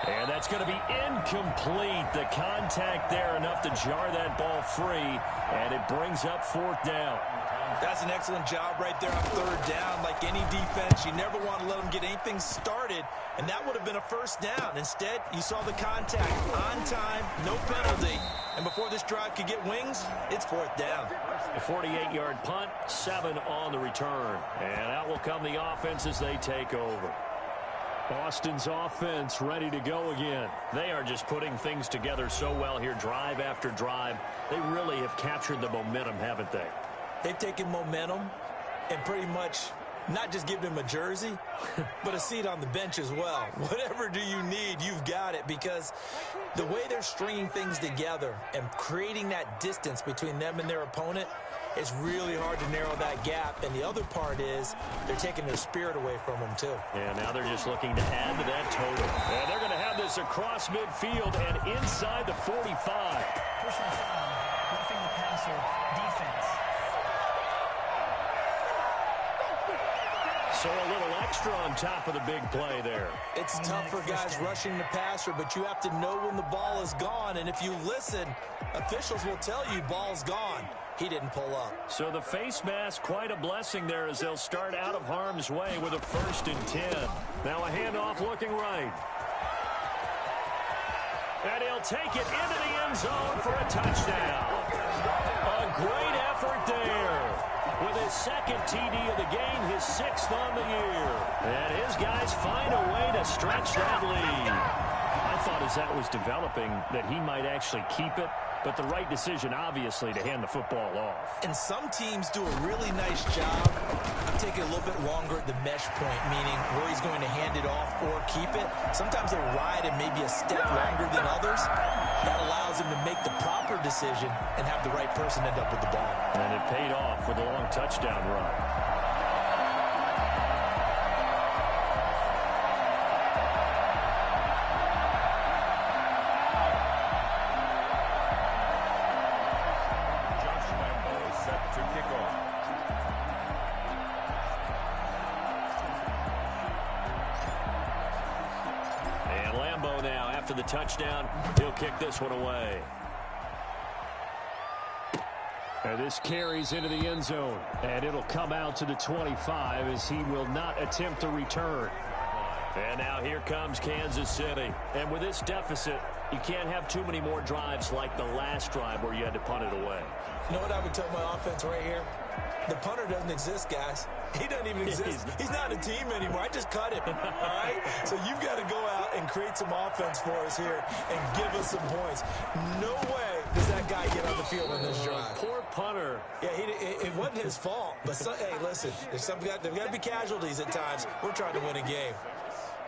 And that's going to be incomplete. The contact there enough to jar that ball free, and it brings up 4th down. That's an excellent job right there on 3rd down. Like any defense, you never want to let them get anything started, and that would have been a 1st down. Instead, you saw the contact on time, no penalty. And before this drive could get wings, it's 4th down. A 48-yard punt, 7 on the return. And out will come the offense as they take over. Boston's offense ready to go again. They are just putting things together so well here, drive after drive. They really have captured the momentum, haven't they? They've taken momentum and pretty much Not just giving him a jersey, but a seat on the bench as well. Whatever do you need, you've got it, because the way they're stringing things together and creating that distance between them and their opponent, it's really hard to narrow that gap. And the other part is they're taking their spirit away from them, too. And now they're just looking to add to that total. And they're going to have this across midfield and inside the 45. Personal foul, roughing the passer, defense. So a little extra on top of the big play there. It's tough for guys rushing the passer, but you have to know when the ball is gone. And if you listen, officials will tell you ball's gone. He didn't pull up. So the face mask, quite a blessing there as they'll start out of harm's way with a 1st and 10. Now a handoff looking right. And he'll take it into the end zone for a touchdown. A great effort there. With his 2nd TD of the game, his 6th on the year. And his guys find a way to stretch that lead. I thought as that was developing that he might actually keep it, but the right decision, obviously, to hand the football off. And some teams do a really nice job of taking a little bit longer at the mesh point, meaning where he's going to hand it off or keep it. Sometimes they ride it maybe a step longer than others. That allows him to make the proper decision and have the right person end up with the ball. And it paid off with a long touchdown run. The touchdown, he'll kick this one away. And this carries into the end zone, and it'll come out to the 25 as he will not attempt to return. And now here comes Kansas City. And with this deficit, you can't have too many more drives like the last drive where you had to punt it away. You know what I would tell my offense right here? The punter doesn't exist, guys. He doesn't even exist. He's not a team anymore. I just cut him, all right? So you've got to go out and create some offense for us here and give us some points. No way does that guy get on the field on this drive. Poor punter. Yeah, it wasn't his fault. But, hey, listen, there's got to be casualties at times. We're trying to win a game.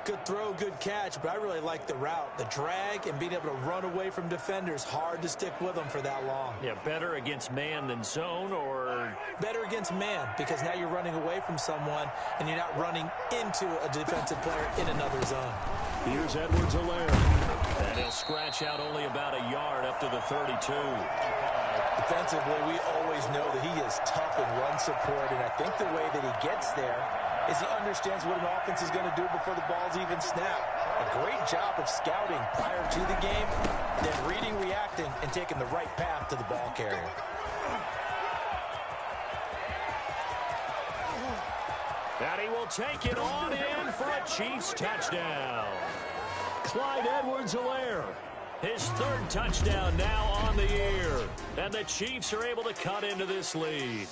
Good throw, good catch, but I really like the route. The drag and being able to run away from defenders, hard to stick with them for that long. Yeah, better against man than zone, or? Better against man, because now you're running away from someone and you're not running into a defensive player in another zone. Here's Edwards-Helaire. And he'll scratch out only about a yard up to the 32. Defensively, we always know that he is tough in run support, and I think the way that he gets there is he understands what an offense is going to do before the ball's even snapped. A great job of scouting prior to the game, then reading, reacting, and taking the right path to the ball carrier. And he will take it on in for a Chiefs touchdown. Clyde Edwards-Helaire, his 3rd touchdown now on the year. And the Chiefs are able to cut into this lead.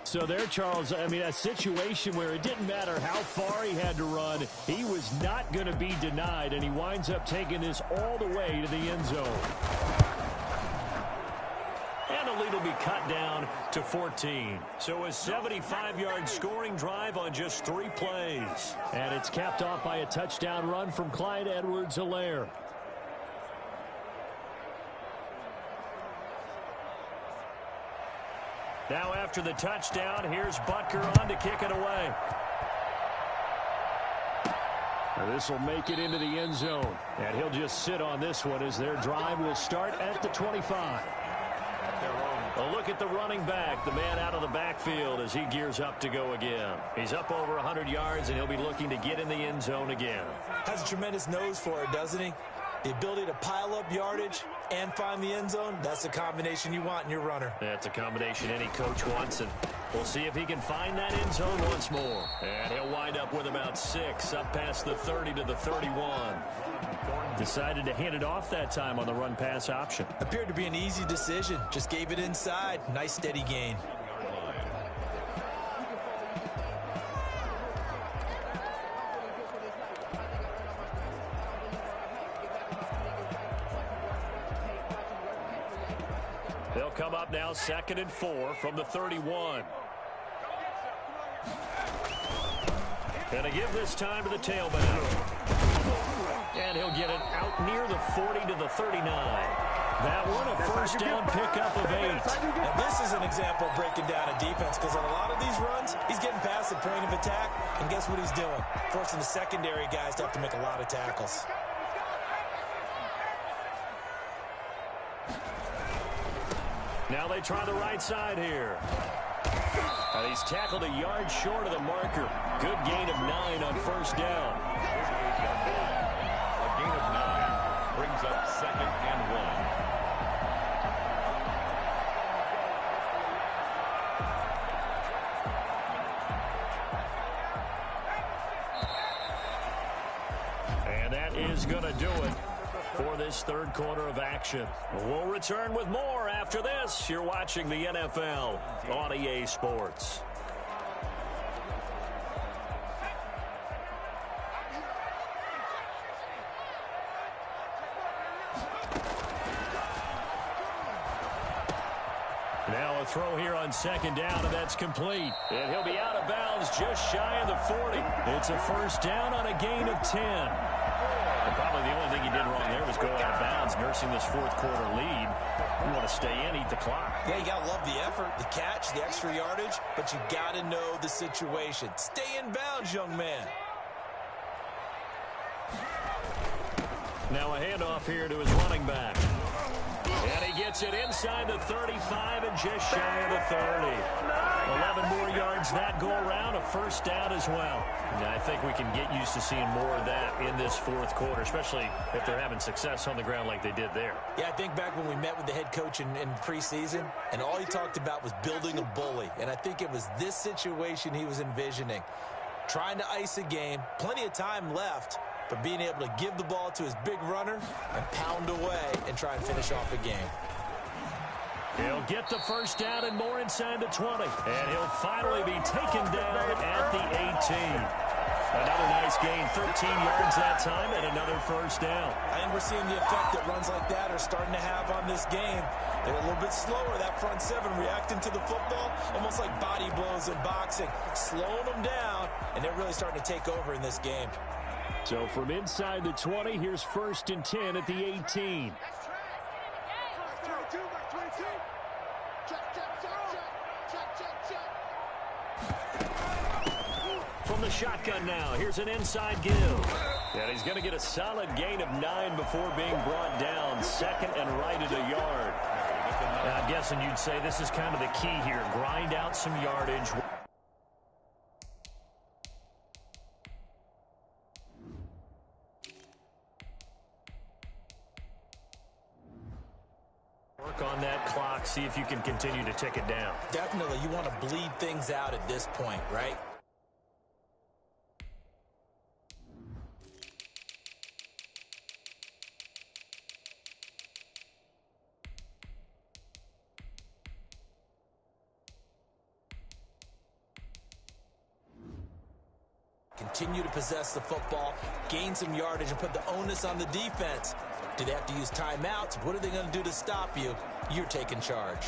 So there, Charles, I mean, a situation where it didn't matter how far he had to run, he was not going to be denied, and he winds up taking this all the way to the end zone. And the lead will be cut down to 14. So a 75-yard scoring drive on just 3 plays. And it's capped off by a touchdown run from Clyde Edwards-Helaire. Now after the touchdown, here's Butker on to kick it away. Now this will make it into the end zone. And he'll just sit on this one as their drive will start at the 25. A look at the running back, the man out of the backfield as he gears up to go again. He's up over 100 yards, and he'll be looking to get in the end zone again. Has a tremendous nose for it, doesn't he? The ability to pile up yardage and find the end zone, that's the combination you want in your runner. That's a combination any coach wants, and we'll see if he can find that end zone once more. And he'll wind up with about 6, up past the 30 to the 31. Decided to hand it off that time on the run-pass option. Appeared to be an easy decision. Just gave it inside. Nice, steady gain. They'll come up now 2nd and 4 from the 31. And to give this time to the tailback. And he'll get it out near the 40 to the 39. That one, a first down pickup of 8. Now, this is an example of breaking down a defense because on a lot of these runs, he's getting past the point of attack, and guess what he's doing? Forcing the secondary guys to have to make a lot of tackles. Now they try the right side here. And he's tackled a yard short of the marker. Good gain of 9 on first down. A gain of 9 brings up 2nd and 1. And that is going to do it for this third quarter of action. We'll return with more after this. You're watching the NFL on EA Sports. Now a throw here on second down, and that's complete. And he'll be out of bounds just shy of the 40. It's a first down on a gain of 10. And probably the only thing he did wrong there was go out of bounds, nursing this fourth quarter lead. You want to stay in, eat the clock. Yeah, you got to love the effort, the catch, the extra yardage, but you got to know the situation. Stay in bounds, young man. Now a handoff here to his running back. And he gets it inside the 35 and just shy of the 30. 11 more yards that go around, a first down as well. And I think we can get used to seeing more of that in this fourth quarter, especially if they're having success on the ground like they did there. Yeah, I think back when we met with the head coach in preseason, and all he talked about was building a bully. And I think it was this situation he was envisioning. Trying to ice a game, plenty of time left, but being able to give the ball to his big runner and pound away and try and finish off the game. He'll get the first down and more inside the 20. And he'll finally be taken down at the 18. Another nice gain, 13 yards that time, and another first down. I think we're seeing the effect that runs like that are starting to have on this game. They're a little bit slower, that front seven, reacting to the football, almost like body blows in boxing, slowing them down, and they're really starting to take over in this game. So from inside the 20, here's 1st and 10 at the 18. From the shotgun now, here's an inside give. And he's going to get a solid gain of 9 before being brought down. 2nd and right at a yard. Now, I'm guessing you'd say this is kind of the key here. Grind out some yardage. Work on that clock, see if you can continue to tick it down. Definitely, you want to bleed things out at this point, right? Continue to possess the football, gain some yardage, and put the onus on the defense. Do they have to use timeouts? What are they going to do to stop you? You're taking charge.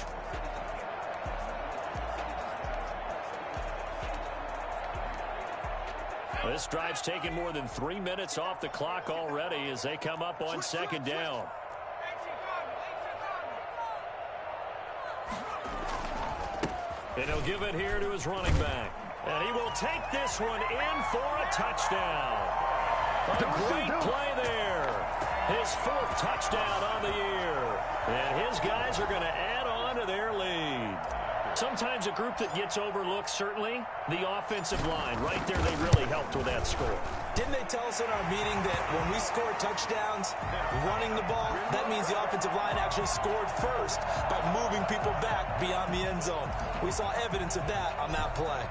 This drive's taken more than 3 minutes off the clock already as they come up on second down. And he'll give it here to his running back. And he will take this one in for a touchdown. A great play there. His 4th touchdown on the year. And his guys are going to add on to their lead. Sometimes a group that gets overlooked, certainly, the offensive line. Right there, they really helped with that score. Didn't they tell us in our meeting that when we score touchdowns running the ball, that means the offensive line actually scored first by moving people back beyond the end zone? We saw evidence of that on that play.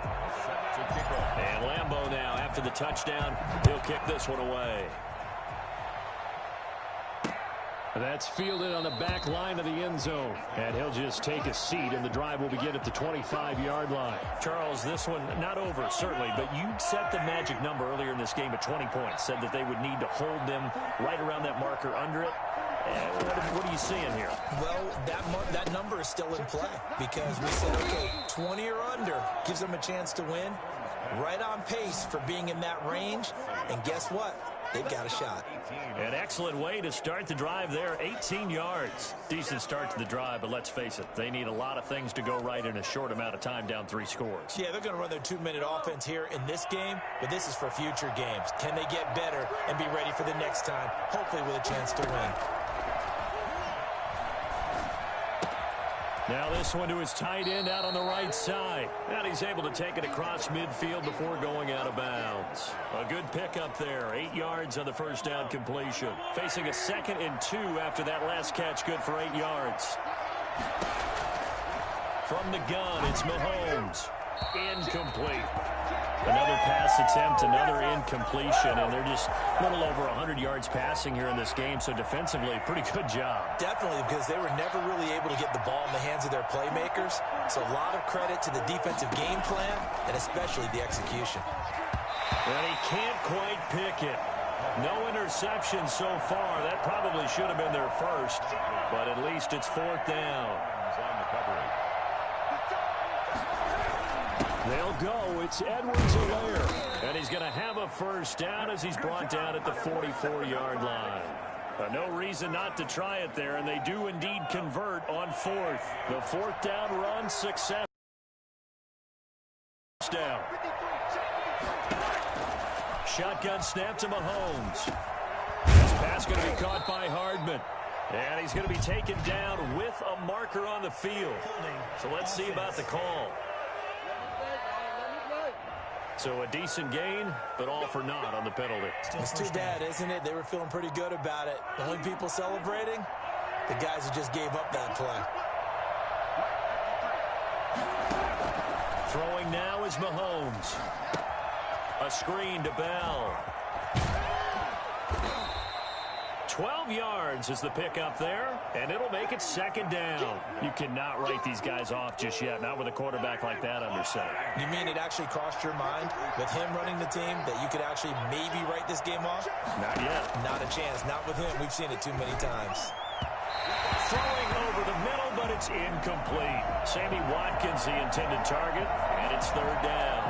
And Lambeau now, after the touchdown, he'll kick this one away. That's fielded on the back line of the end zone. And he'll just take a seat, and the drive will begin at the 25-yard line. Charles, this one not over, certainly, but you set the magic number earlier in this game at 20 points. Said that they would need to hold them right around that marker under it. What are you seeing here? Well, that number is still in play because we said, okay, 20 or under gives them a chance to win. Right on pace for being in that range. And guess what? They've got a shot. An excellent way to start the drive there, 18 yards. Decent start to the drive, but let's face it, they need a lot of things to go right in a short amount of time, down 3 scores. Yeah, they're going to run their 2-minute offense here in this game, but this is for future games. Can they get better and be ready for the next time, hopefully with a chance to win? Now this one to his tight end out on the right side. And he's able to take it across midfield before going out of bounds. A good pickup there. 8 yards on the first down completion. Facing a 2nd and 2 after that last catch. Good for 8 yards. From the gun, it's Mahomes. Incomplete. Another pass attempt, another incompletion, and they're just a little over 100 yards passing here in this game, so defensively, pretty good job. Definitely, because they were never really able to get the ball in the hands of their playmakers, so a lot of credit to the defensive game plan, and especially the execution. And he can't quite pick it. No interception so far. That probably should have been their first, but at least it's 4th down. They'll go. It's Edwards-Helaire. And he's going to have a first down as he's brought down at the 44-yard line. No reason not to try it there, and they do indeed convert on 4th. The 4th down run success. Down. Shotgun snap to Mahomes. This pass going to be caught by Hardman. And he's going to be taken down with a marker on the field. So let's see about the call. So a decent gain, but all for naught on the penalty. It's too bad, isn't it? They were feeling pretty good about it. The only people celebrating, the guys who just gave up that play. Throwing now is Mahomes. A screen to Bell. 12 yards is the pickup there, and it'll make it 2nd down. You cannot write these guys off just yet, not with a quarterback like that under center. You mean it actually crossed your mind with him running the team that you could actually maybe write this game off? Not yet. Not a chance. Not with him. We've seen it too many times. Throwing over the middle, but it's incomplete. Sammy Watkins, the intended target, and it's 3rd down.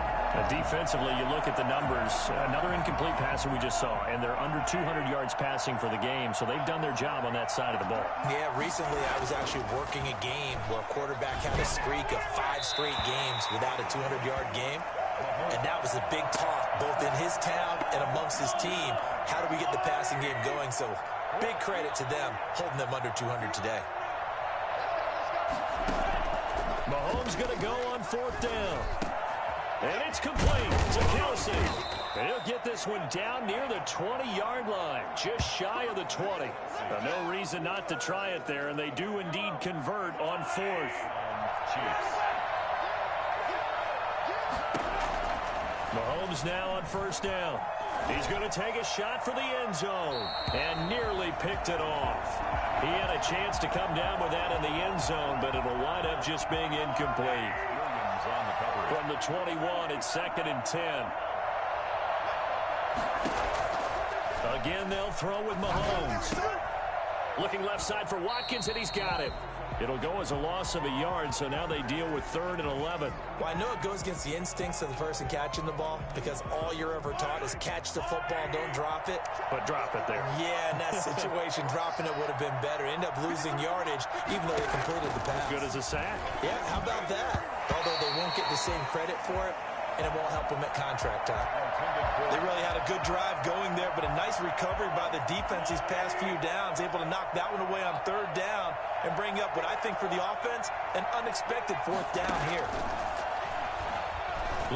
Defensively, you look at the numbers. Another incomplete passer we just saw, and they're under 200 yards passing for the game, so they've done their job on that side of the ball. Yeah, recently I was actually working a game where a quarterback had a streak of 5 straight games without a 200-yard game, and that was a big talk, both in his town and amongst his team. How do we get the passing game going? So big credit to them, holding them under 200 today. Mahomes going to go on 4th down. And it's complete to Kelsey. And he'll get this one down near the 20-yard line, just shy of the 20. No reason not to try it there, and they do indeed convert on 4th. Mahomes now on 1st down. He's going to take a shot for the end zone and nearly picked it off. He had a chance to come down with that in the end zone, but it'll wind up just being incomplete. From the 21, it's 2nd and 10. Again, they'll throw with Mahomes. Looking left side for Watkins, and he's got it. It'll go as a loss of a yard, so now they deal with 3rd and 11. Well, I know it goes against the instincts of the person catching the ball because all you're ever taught is catch the football, don't drop it. But drop it there. Yeah, in that situation, dropping it would have been better. End up losing yardage, even though they completed the pass. Good as a sack. Yeah, how about that? Although they won't get the same credit for it, and it won't help them at contract time. They really had a good drive going there, but a nice recovery by the defense these past few downs, able to knock that one away on 3rd down and bring up what I think for the offense, an unexpected 4th down here.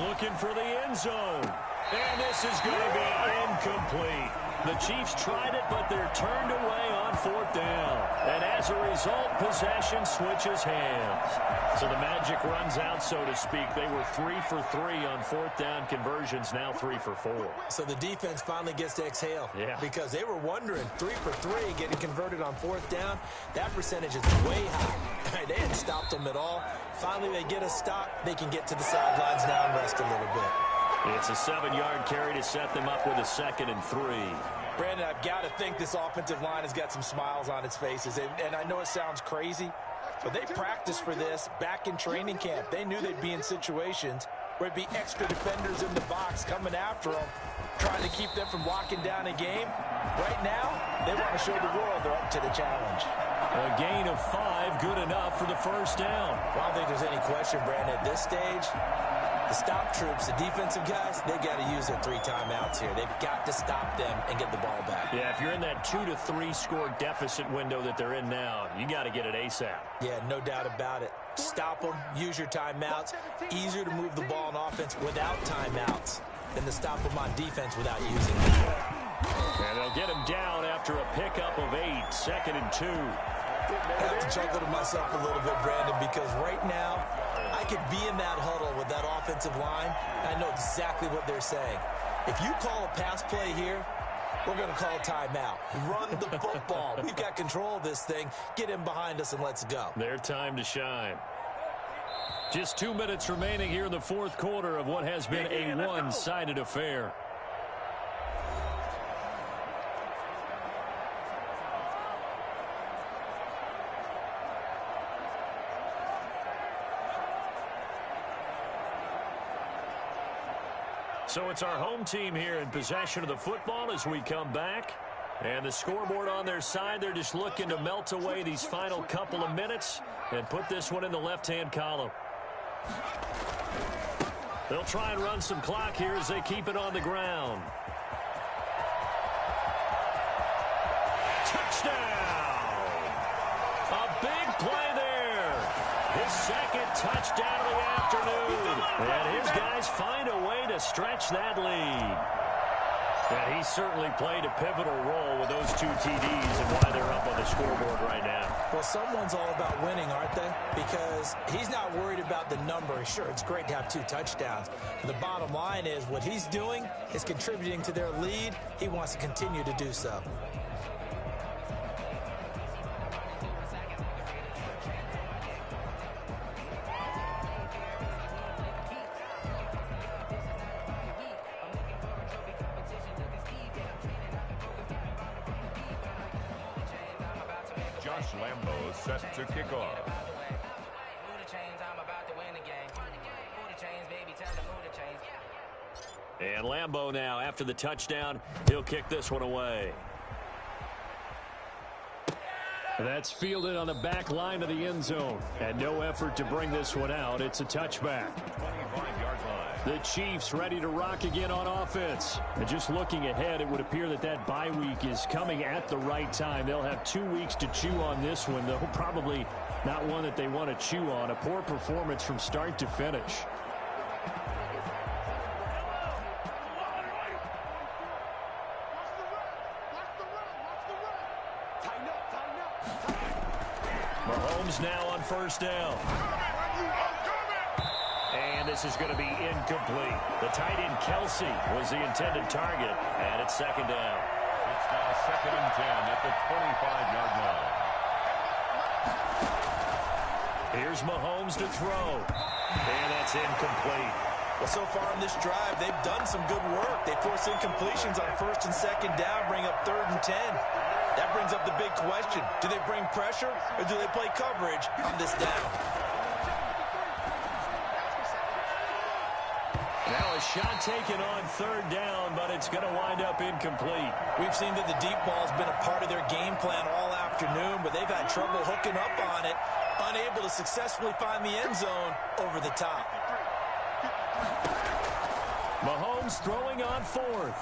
Looking for the end zone. And this is going to be incomplete. The Chiefs tried it, but they're turned away on 4th down. And as a result, possession switches hands. So the magic runs out, so to speak. They were 3 for 3 on 4th down conversions, now 3 for 4. So the defense finally gets to exhale. Yeah. Because they were wondering, 3 for 3 getting converted on 4th down. That percentage is way high. They hadn't stopped them at all. Finally, they get a stop. They can get to the sidelines now and rest a little bit. It's a 7-yard carry to set them up with a 2nd and 3. Brandon, I've got to think this offensive line has got some smiles on its faces. And I know it sounds crazy, but they practiced for this back in training camp. They knew they'd be in situations where it'd be extra defenders in the box coming after them, trying to keep them from locking down a game. Right now, they want to show the world they're up to the challenge. A gain of 5, good enough for the first down. Well, I don't think there's any question, Brandon, at this stage, the stop troops, the defensive guys, they got to use their 3 timeouts here. They've got to stop them and get the ball back. Yeah, if you're in that 2 to 3 score deficit window that they're in now, you got to get it ASAP. Yeah, no doubt about it. Stop them, use your timeouts. Easier to move the ball on offense without timeouts than to stop them on defense without using them. And they'll get him down after a pickup of 8, 2nd and 2. I have to chuckle to myself a little bit, Brandon, because right now I could be in that huddle with that offensive line, and I know exactly what they're saying. If you call a pass play here, we're going to call a timeout. Run the football. We've got control of this thing. Get him behind us and let's go. Their time to shine. Just 2 minutes remaining here in the fourth quarter of what has been a one-sided affair. So it's our home team here in possession of the football as we come back. And the scoreboard on their side, they're just looking to melt away these final couple of minutes and put this one in the left-hand column. They'll try and run some clock here as they keep it on the ground. Touchdown! A big play there. His second touchdown of the afternoon. And his guys find a way to stretch that lead. And he certainly played a pivotal role with those 2 TDs and why they're up on the scoreboard right now. Well, someone's all about winning, aren't they? Because he's not worried about the number. Sure, it's great to have 2 touchdowns. But the bottom line is what he's doing is contributing to their lead. He wants to continue to do so. Lambo set to kick off. And Lambo now, after the touchdown, he'll kick this one away. That's fielded on the back line of the end zone. And no effort to bring this one out. It's a touchback. 25-yard line. The Chiefs ready to rock again on offense. And just looking ahead, it would appear that that bye week is coming at the right time. They'll have 2 weeks to chew on this one, though probably not one that they want to chew on. A poor performance from start to finish. Mahomes now on first down. And this is going to be incomplete. The tight end, Kelsey, was the intended target, and it's second down. It's now 2nd and 10 at the 25-yard line. Here's Mahomes to throw. And that's incomplete. Well, so far in this drive, they've done some good work. They force incompletions on 1st and 2nd down, bring up 3rd and 10. That brings up the big question. Do they bring pressure or do they play coverage on this down? Now a shot taken on 3rd down, but it's going to wind up incomplete. We've seen that the deep ball's been a part of their game plan all afternoon, but they've had trouble hooking up on it, unable to successfully find the end zone over the top. Mahomes throwing on 4th.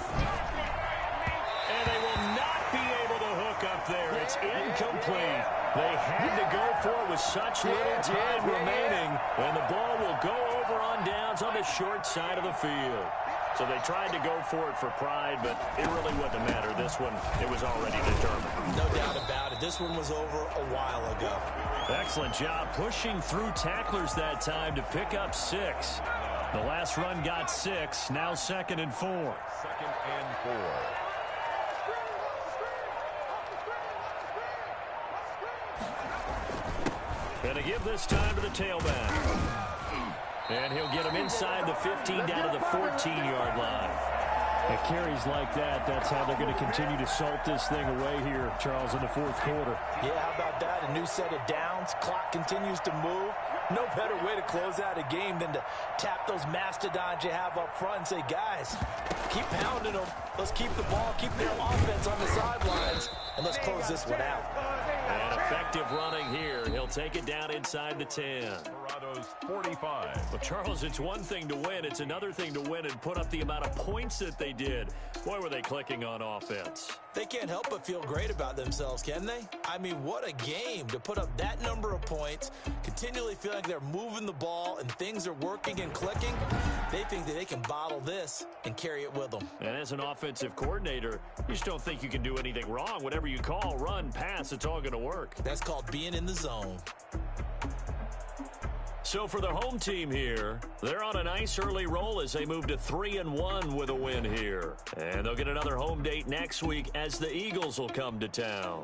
And they will not be able to hook up there. It's incomplete. They had to go for it with such little time remaining, and the ball will go over on downs on the short side of the field. So they tried to go for it for pride, but it really wouldn't matter. This one, it was already determined. No doubt about it. This one was over a while ago. Excellent job pushing through tacklers that time to pick up 6. The last run got 6, now 2nd and 4. 2nd and 4. Gonna give this time to the tailback. And he'll get him inside the 15 down to the 14-yard line. At carries like that, that's how they're going to continue to salt this thing away here, Charles, in the fourth quarter. Yeah, how about that? A new set of downs. Clock continues to move. No better way to close out a game than to tap those mastodons you have up front and say, guys, keep pounding them. Let's keep the ball, keep their offense on the sidelines, and let's close this one out. And effective running here. He'll take it down inside the 10. Desperados 45. Well, Charles, it's one thing to win. It's another thing to win and put up the amount of points that they did. Boy, were they clicking on offense. They can't help but feel great about themselves, can they? I mean, what a game to put up that number of points, continually feel like they're moving the ball and things are working and clicking. They think that they can bottle this and carry it with them. And as an offensive coordinator, you just don't think you can do anything wrong. Whatever you call, run, pass, it's all going to work. That's called being in the zone. So for the home team here, they're on a nice early roll as they move to 3-1 with a win here. And they'll get another home date next week as the Eagles will come to town.